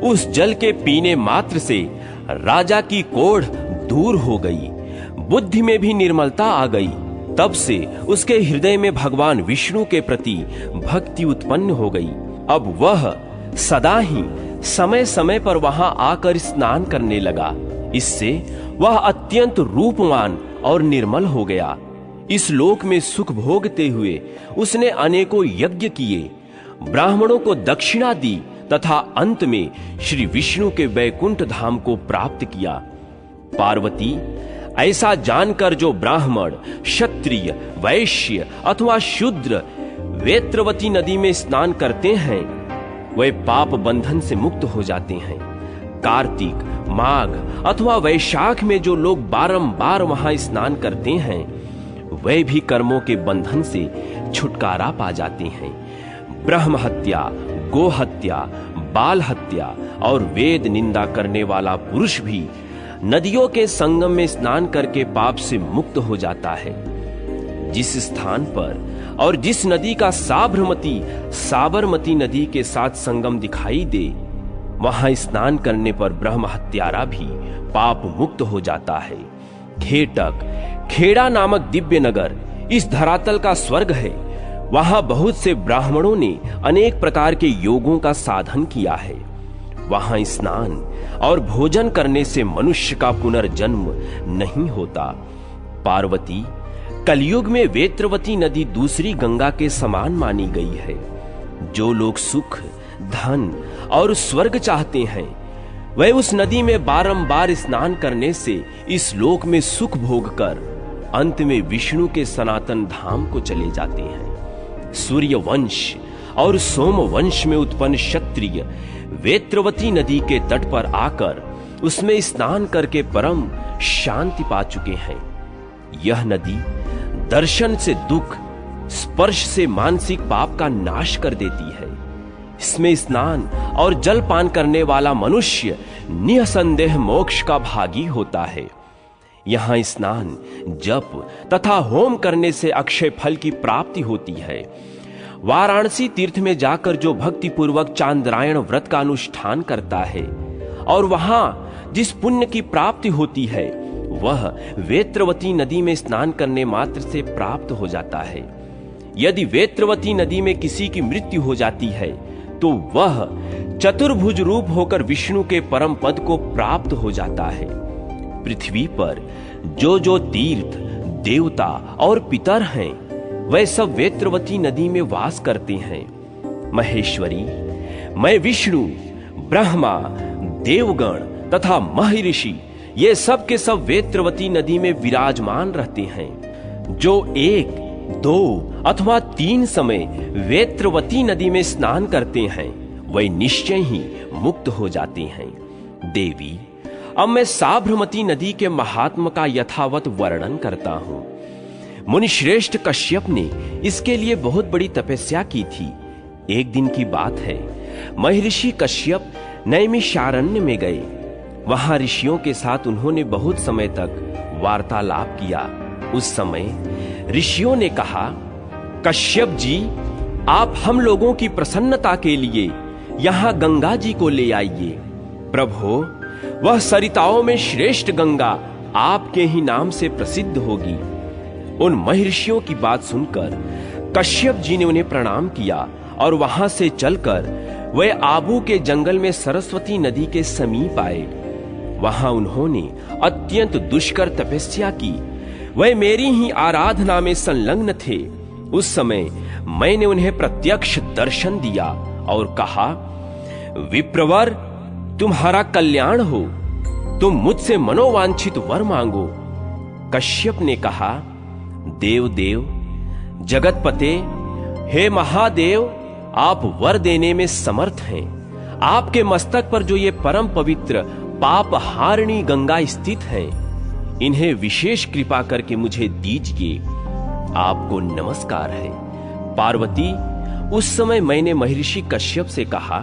उस जल के पीने मात्र से राजा की कोढ़ दूर हो गई, बुद्धि में भी निर्मलता आ गई। तब से उसके हृदय में भगवान विष्णु के प्रति भक्ति उत्पन्न हो गई। अब वह सदा ही समय समय पर वहां आकर स्नान करने लगा। इससे वह अत्यंत रूपवान और निर्मल हो गया। इस लोक में सुख भोगते हुए उसने अनेकों यज्ञ किए, ब्राह्मणों को दक्षिणा दी तथा अंत में श्री विष्णु के वैकुंठ धाम को प्राप्त किया। पार्वती, ऐसा जानकर जो ब्राह्मण, क्षत्रिय, वैश्य अथवा शूद्र वेत्रवती नदी में स्नान करते हैं, वे पाप बंधन से मुक्त हो जाते हैं। कार्तिक, माघ अथवा वैशाख में जो लोग बारंबार वहां स्नान करते हैं, वे भी कर्मों के बंधन से छुटकारा पा जाते हैं। ब्रह्म हत्या, गो हत्या, बाल हत्या और वेद निंदा करने वाला पुरुष भी नदियों के संगम में स्नान करके पाप से मुक्त हो जाता है। जिस स्थान पर और जिस नदी का साबरमती नदी के साथ संगम दिखाई दे, वहां स्नान करने पर ब्रह्म हत्यारा भी पाप मुक्त हो जाता है। खेड़ा नामक दिव्य नगर इस धरातल का स्वर्ग है। वहां बहुत से ब्राह्मणों ने अनेक प्रकार के योगों का साधन किया है। वहां स्नान और भोजन करने से मनुष्य का पुनर्जन्म नहीं होता। पार्वती, कलयुग में वेत्रवती नदी दूसरी गंगा के समान मानी गई है। जो लोग सुख, धन और स्वर्ग चाहते हैं वह उस नदी में बारंबार स्नान करने से इस लोक में सुख भोग कर अंत में विष्णु के सनातन धाम को चले जाते हैं। सूर्य वंश और सोम वंश में उत्पन्न क्षत्रिय वेत्रवती नदी के तट पर आकर उसमें स्नान करके परम शांति पा चुके हैं। यह नदी दर्शन से दुख, स्पर्श से मानसिक पाप का नाश कर देती है। इसमें स्नान और जल पान करने वाला मनुष्य निसंदेह मोक्ष का भागी होता है। यहां स्नान, जप तथा होम करने से अक्षय फल की प्राप्ति होती है। वाराणसी तीर्थ में जाकर जो भक्ति पूर्वक चांद्रायण व्रत का अनुष्ठान करता है और वहां जिस पुण्य की प्राप्ति होती है वह वेत्रवती नदी में स्नान करने मात्र से प्राप्त हो जाता है। यदि वेत्रवती नदी में किसी की मृत्यु हो जाती है तो वह चतुर्भुज रूप होकर विष्णु के परम पद को प्राप्त हो जाता है। पृथ्वी पर जो तीर्थ, देवता और पितर हैं वह सब वेत्रवती नदी में वास करते हैं। महेश्वरी, मैं विष्णु, ब्रह्मा, देवगण तथा महर्षि ये सब के सब वेत्रवती नदी में विराजमान रहते हैं। जो 1, 2 अथवा 3 समय वेत्रवती नदी में स्नान करते हैं वह निश्चय ही मुक्त हो जाते हैं। देवी, अब मैं साबरमती नदी के महात्म का यथावत वर्णन करता हूं। मुनिश्रेष्ठ कश्यप ने इसके लिए बहुत बड़ी तपस्या की थी। एक दिन की बात है, महर्षि कश्यप नैमिषारण्य में गए। वहां ऋषियों के साथ उन्होंने बहुत समय तक वार्तालाप किया। उस समय ऋषियों ने कहा, कश्यप जी, आप हम लोगों की प्रसन्नता के लिए यहां गंगा जी को ले आइए। प्रभो, वह सरिताओं में श्रेष्ठ गंगा आपके ही नाम से प्रसिद्ध होगी। उन महर्षियों की बात सुनकर कश्यप जी ने उन्हें प्रणाम किया और वहां से चलकर वे आबू के जंगल में सरस्वती नदी के समीप आए। वहां उन्होंने अत्यंत दुष्कर तपस्या की। वे मेरी ही आराधना में संलग्न थे। उस समय मैंने उन्हें प्रत्यक्ष दर्शन दिया और कहा, विप्रवर, तुम्हारा कल्याण हो, तुम मुझसे मनोवांछित वर मांगो। कश्यप ने कहा, देव देव, जगतपते, हे महादेव, आप वर देने में समर्थ हैं। आपके मस्तक पर जो ये परम पवित्र पाप हारिणी गंगा स्थित है, इन्हें विशेष कृपा करके मुझे दीजिए। आपको नमस्कार है। पार्वती, उस समय मैंने महर्षि कश्यप से कहा,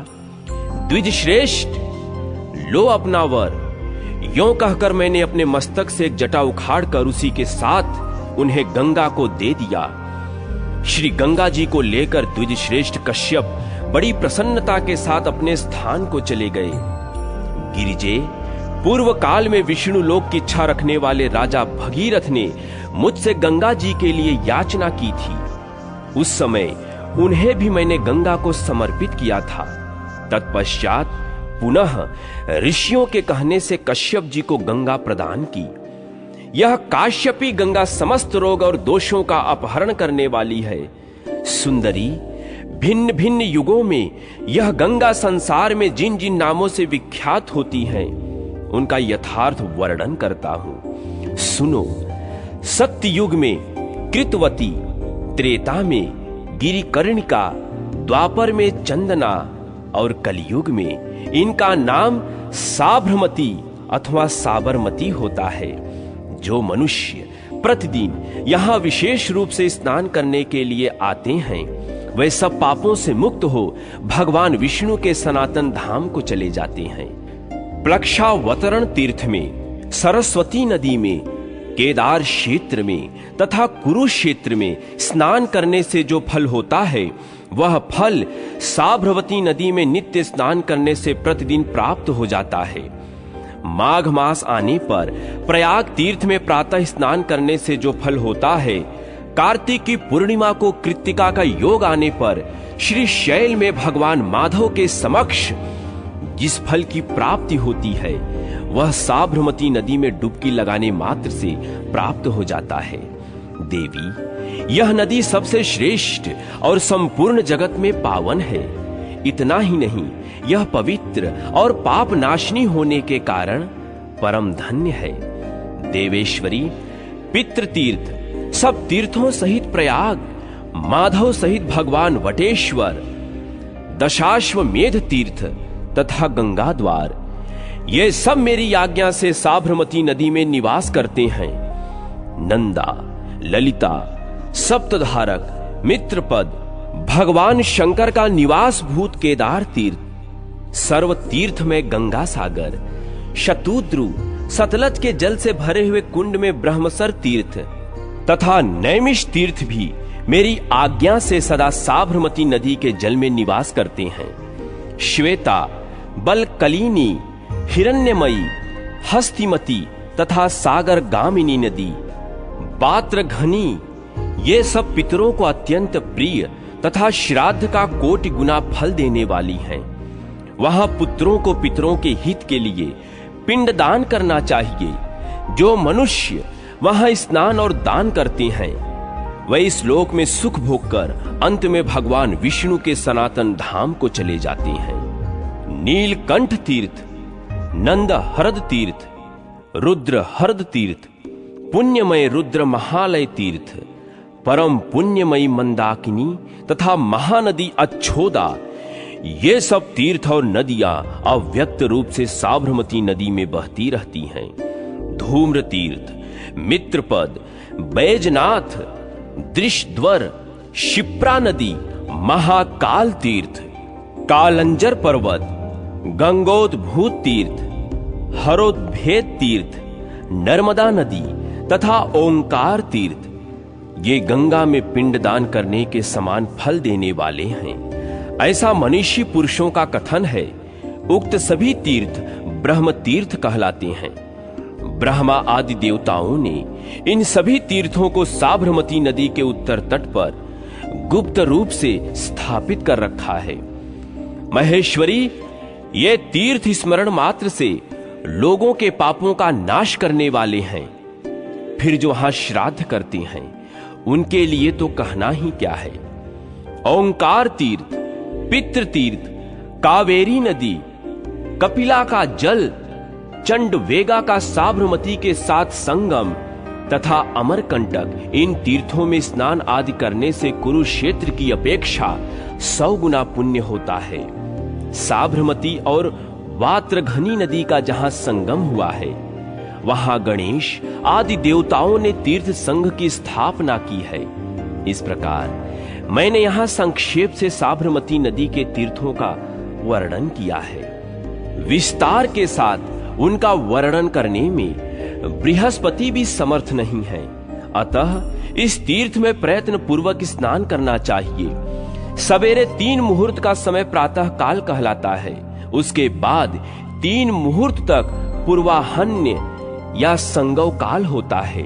द्विज श्रेष्ठ, लो अपना वर। यों कहकर मैंने अपने मस्तक से एक जटा उखाड़कर उसी के साथ उन्हें गंगा को दे दिया। श्री गंगा जी को लेकर द्विज श्रेष्ठ कश्यप बड़ी प्रसन्नता के साथ अपने स्थान को चले गए। गिरिजे, पूर्व काल में विष्णु लोक की इच्छा रखने वाले राजा भगीरथ ने मुझसे गंगा जी के लिए याचना की थी। उस समय उन्हें भी मैंने गंगा को समर्पित किया था। तत्पश्चात पुनः ऋषियों के कहने से कश्यप जी को गंगा प्रदान की। यह काश्यपी गंगा समस्त रोग और दोषों का अपहरण करने वाली है। सुंदरी, भिन्न भिन्न युगों में यह गंगा संसार में जिन जिन नामों से विख्यात होती है उनका यथार्थ वर्णन करता हूं। सुनो। सत्य युग में कृतवती, त्रेता में गिरिकर्णिका, द्वापर में चंदना और कलयुग में इनका नाम साबरमती अथवा साबरमती होता है। जो मनुष्य प्रतिदिन यहाँ विशेष रूप से स्नान करने के लिए आते हैं वे सब पापों से मुक्त हो भगवान विष्णु के सनातन धाम को चले जाते हैं। प्लक्षावतरण तीर्थ में, सरस्वती नदी में, केदार क्षेत्र में तथा कुरुक्षेत्र में स्नान करने से जो फल होता है वह फल साबरमती नदी में नित्य स्नान करने से प्रतिदिन प्राप्त हो जाता है। माघ मास आने पर प्रयाग तीर्थ में प्रातः स्नान करने से जो फल होता है, कार्तिक की पूर्णिमा को कृत्तिका का योग आने पर श्री शैल में भगवान माधव के समक्ष जिस फल की प्राप्ति होती है वह साबरमती नदी में डुबकी लगाने मात्र से प्राप्त हो जाता है। देवी, यह नदी सबसे श्रेष्ठ और संपूर्ण जगत में पावन है। इतना ही नहीं, यह पवित्र और पाप नाशनी होने के कारण परम धन्य है। देवेश्वरी, पितृ तीर्थ, सब तीर्थों सहित प्रयाग, माधव सहित भगवान वटेश्वर, दशाश्वमेध तीर्थ तथा गंगा द्वार, ये सब मेरी आज्ञा से साबरमती नदी में निवास करते हैं। नंदा, ललिता, सप्तधारक, मित्रपद, भगवान शंकर का निवास भूत केदार तीर्थ, सर्व तीर्थ में गंगा सागर, शतुद्रु, सतलज के जल से भरे हुए कुंड में ब्रह्मसर तीर्थ तथा नैमिष तीर्थ भी मेरी आज्ञा से सदा साबरमती नदी के जल में निवास करते हैं। श्वेता, बलकलिनी, हिरण्यमयी, हस्तिमती तथा सागर गामिनी नदी, पात्रघनी, ये सब पितरों को अत्यंत प्रिय तथा श्राद्ध का कोटि गुना फल देने वाली हैं। वहां पुत्रों को पितरों के हित के लिए पिंडदान करना चाहिए। जो मनुष्य वहां स्नान और दान करते हैं वह इस लोक में सुख भोगकर अंत में भगवान विष्णु के सनातन धाम को चले जाते हैं। नीलकंठ तीर्थ, नंद हरद तीर्थ, रुद्र हरद तीर्थ, पुण्यमय रुद्र महालय तीर्थ, परम पुण्यमयी मंदाकिनी तथा महानदी अच्छोदा, ये सब तीर्थ और नदियां अव्यक्त रूप से साबरमती नदी में बहती रहती हैं। धूम्र तीर्थ, मित्रपद, बैजनाथ, दृशद्वर, शिप्रा नदी, महाकाल तीर्थ, कालंजर पर्वत, गंगोद्भूत तीर्थ, हरोद्भेद तीर्थ, नर्मदा नदी तथा ओंकार तीर्थ, ये गंगा में पिंडदान करने के समान फल देने वाले हैं। ऐसा मनीषी पुरुषों का कथन है। उक्त सभी तीर्थ ब्रह्म तीर्थ कहलाते हैं। ब्रह्मा आदि देवताओं ने इन सभी तीर्थों को साबरमती नदी के उत्तर तट पर गुप्त रूप से स्थापित कर रखा है। महेश्वरी, ये तीर्थ स्मरण मात्र से लोगों के पापों का नाश करने वाले हैं। फिर जो वहां श्राद्ध करते हैं उनके लिए तो कहना ही क्या है। ओंकार तीर्थ, पितृ तीर्थ, कावेरी नदी, कपिला का जल, चंडवेगा का साबरमती के साथ संगम तथा अमरकंटक, इन तीर्थों में स्नान आदि करने से कुरुक्षेत्र की अपेक्षा 100 गुना पुण्य होता है। साबरमती और वात्रघनी नदी का जहां संगम हुआ है वहां गणेश आदि देवताओं ने तीर्थ संघ की स्थापना की है। इस प्रकार मैंने यहां संक्षेप से साबरमती नदी के तीर्थों का वर्णन किया है। विस्तार के साथ उनका वर्णन करने में बृहस्पति भी समर्थ नहीं है। अतः इस तीर्थ में प्रयत्न पूर्वक स्नान करना चाहिए। सवेरे 3 मुहूर्त का समय प्रातः काल कहलाता है। उसके बाद 3 मुहूर्त तक पूर्वाह्न या संगव काल होता है।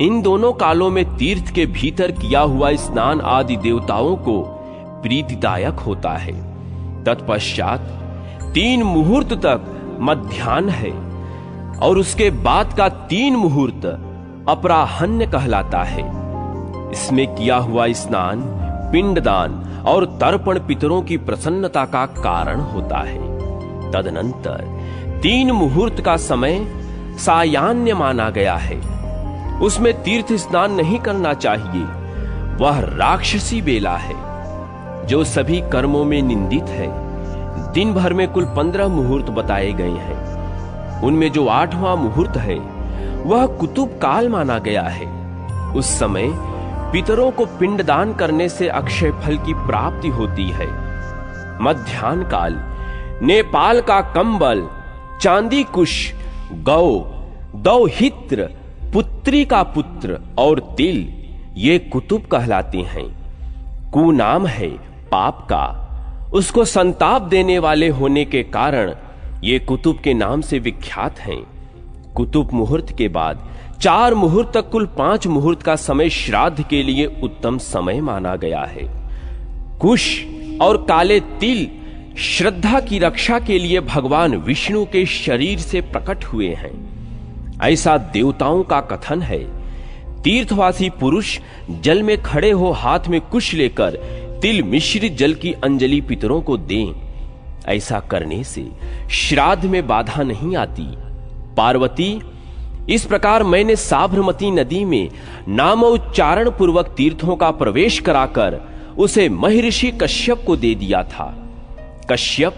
इन दोनों कालों में तीर्थ के भीतर किया हुआ स्नान आदि देवताओं को प्रीतिदायक होता है। तत्पश्चात 3 मुहूर्त तक मध्याह्न है और उसके बाद का 3 मुहूर्त अपराह्न कहलाता है। इसमें किया हुआ स्नान, पिंडदान और तर्पण पितरों की प्रसन्नता का कारण होता है। तदनंतर 3 मुहूर्त का समय सायाह्न माना गया है। उसमें तीर्थ स्नान नहीं करना चाहिए। वह राक्षसी बेला है जो सभी कर्मों में निंदित है। दिन भर में कुल 15 मुहूर्त बताए गए हैं। उनमें जो 8वां मुहूर्त है वह कुतुब काल माना गया है। उस समय पितरों को पिंडदान करने से अक्षय फल की प्राप्ति होती है। मध्याह्न काल, नेपाल का कंबल, चांदी कुश, गौ, दौहित्र, पुत्री का पुत्र और तिल, ये कुतुब कहलाते हैं। कु नाम है पाप का। उसको संताप देने वाले होने के कारण ये कुतुब के नाम से विख्यात हैं। कुतुब मुहूर्त के बाद 4 मुहूर्त तक कुल 5 मुहूर्त का समय श्राद्ध के लिए उत्तम समय माना गया है। कुश और काले तिल श्रद्धा की रक्षा के लिए भगवान विष्णु के शरीर से प्रकट हुए हैं, ऐसा देवताओं का कथन है। तीर्थवासी पुरुष जल में खड़े हो हाथ में कुश लेकर तिल मिश्रित जल की अंजलि पितरों को दें। ऐसा करने से श्राद्ध में बाधा नहीं आती। पार्वती, इस प्रकार मैंने साबरमती नदी में नामोच्चारण पूर्वक तीर्थों का प्रवेश कराकर उसे महर्षि कश्यप को दे दिया था। कश्यप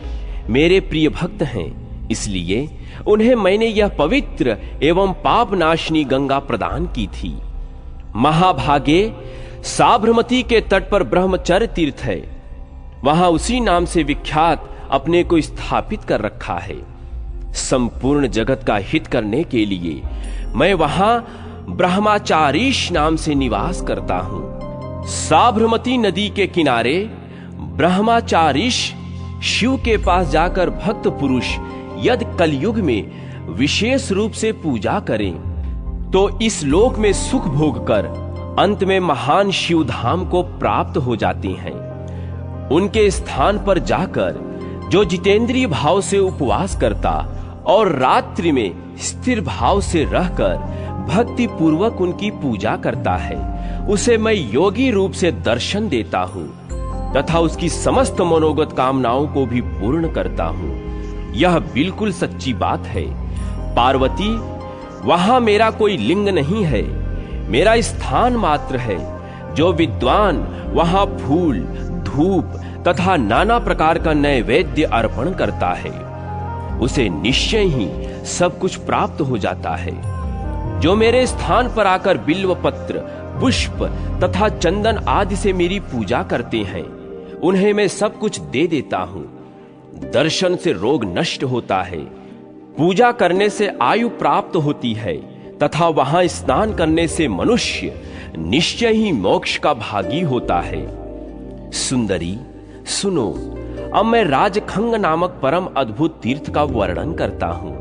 मेरे प्रिय भक्त हैं, इसलिए उन्हें मैंने यह पवित्र एवं पाप नाशनी गंगा प्रदान की थी। महाभागे, साबरमती के तट पर ब्रह्मचर्य तीर्थ है। वहां उसी नाम से विख्यात अपने को स्थापित कर रखा है। संपूर्ण जगत का हित करने के लिए मैं वहां ब्रह्मचारीश नाम से निवास करता हूं। साबरमती नदी के किनारे ब्रह्मचारीश शिव के पास जाकर भक्त पुरुष यदि कलयुग में विशेष रूप से पूजा करें तो इस लोक में सुख भोग कर अंत में महान शिव धाम को प्राप्त हो जाते हैं। उनके स्थान पर जाकर जो जितेंद्रिय भाव से उपवास करता और रात्रि में स्थिर भाव से रहकर भक्ति पूर्वक उनकी पूजा करता है, उसे मैं योगी रूप से दर्शन देता हूँ तथा उसकी समस्त मनोगत कामनाओं को भी पूर्ण करता हूँ। यह बिल्कुल सच्ची बात है। पार्वती, वहां मेरा कोई लिंग नहीं है, मेरा स्थान मात्र है। जो विद्वान वहां फूल, धूप तथा नाना प्रकार का नैवेद्य अर्पण करता है, उसे निश्चय ही सब कुछ प्राप्त हो जाता है। जो मेरे स्थान पर आकर बिल्व पत्र, पुष्प तथा चंदन आदि से मेरी पूजा करते हैं, उन्हें मैं सब कुछ दे देता हूं। दर्शन से रोग नष्ट होता है, पूजा करने से आयु प्राप्त होती है तथा वहां स्नान करने से मनुष्य निश्चय ही मोक्ष का भागी होता है। सुंदरी, सुनो, अब मैं राजखंग नामक परम अद्भुत तीर्थ का वर्णन करता हूं,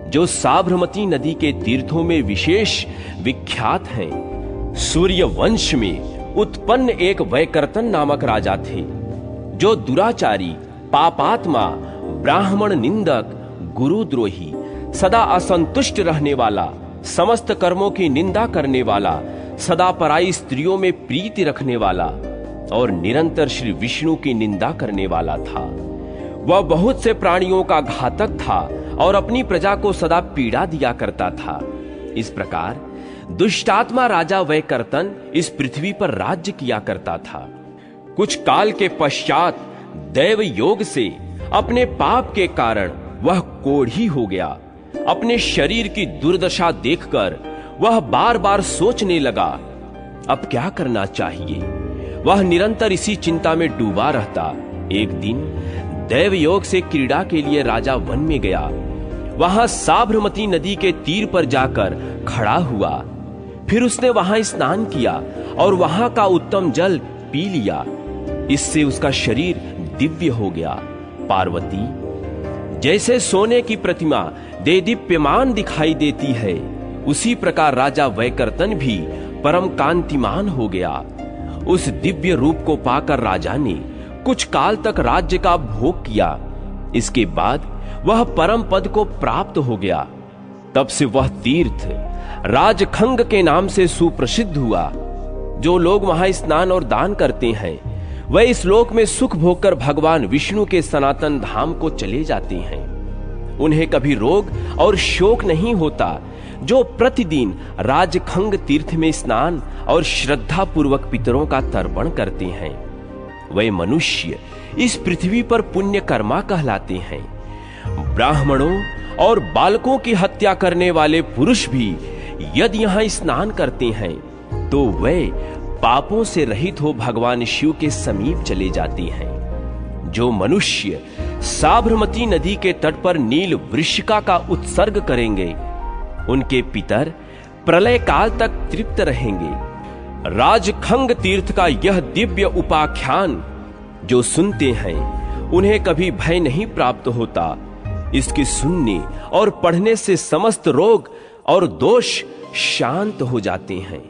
जो साबरमती नदी के तीर्थों में विशेष विख्यात हैं। सूर्य वंश में उत्पन्न एक वैकर्तन नामक राजा थे, जो दुराचारी, पापात्मा, ब्राह्मण निंदक, गुरुद्रोही, सदा असंतुष्ट रहने वाला, समस्त कर्मों की निंदा करने वाला, सदा पराई स्त्रियों में प्रीति रखने वाला और निरंतर श्री विष्णु की निंदा करने वाला था। वह बहुत से प्राणियों का घातक था और अपनी प्रजा को सदा पीड़ा दिया करता था। इस प्रकार दुष्टात्मा राजा वैकर्तन इस पृथ्वी पर राज्य किया करता था। कुछ काल के पश्चात दैव योग से अपने पाप के कारण वह कोढ़ी हो गया। अपने शरीर की दुर्दशा देखकर वह बार बार सोचने लगा, अब क्या करना चाहिए। वह निरंतर इसी चिंता में डूबा रहता। एक दिन दैव योग से क्रीड़ा के लिए राजा वन में गया। वहां साबरमती नदी के तीर पर जाकर खड़ा हुआ। फिर उसने वहां स्नान किया और वहां का उत्तम जल पी लिया। इससे उसका शरीर दिव्य हो गया। पार्वती, जैसे सोने की प्रतिमा देदीप्यमान दिखाई देती है, उसी प्रकार राजा वैकर्तन भी परम कांतिमान हो गया। उस दिव्य रूप को पाकर राजा ने कुछ काल तक राज्य का भोग किया। इसके बाद वह परम पद को प्राप्त हो गया। तब से वह तीर्थ राजखंग के नाम से सुप्रसिद्ध हुआ। जो लोग वहां स्नान और दान करते हैं, वह इस लोक में सुख भोगकर भगवान विष्णु के सनातन धाम को चले जाते हैं। उन्हें कभी रोग और शोक नहीं होता। जो प्रतिदिन राजखंग तीर्थ में स्नान और श्रद्धा पूर्वक पितरों का तर्पण करते हैं, वे मनुष्य इस पृथ्वी पर पुण्य कर्मा कहलाते हैं। ब्राह्मणों और बालकों की हत्या करने वाले पुरुष भी यदि यहाँ स्नान करते हैं तो वे पापों से रहित हो भगवान शिव के समीप चले जाते हैं। जो मनुष्य साबरमती नदी के तट पर नील वृषिका का उत्सर्ग करेंगे, उनके पितर प्रलय काल तक तृप्त रहेंगे। राजखंग तीर्थ का यह दिव्य उपाख्यान जो सुनते हैं, उन्हें कभी भय नहीं प्राप्त होता। इसके सुनने और पढ़ने से समस्त रोग और दोष शांत हो जाते हैं।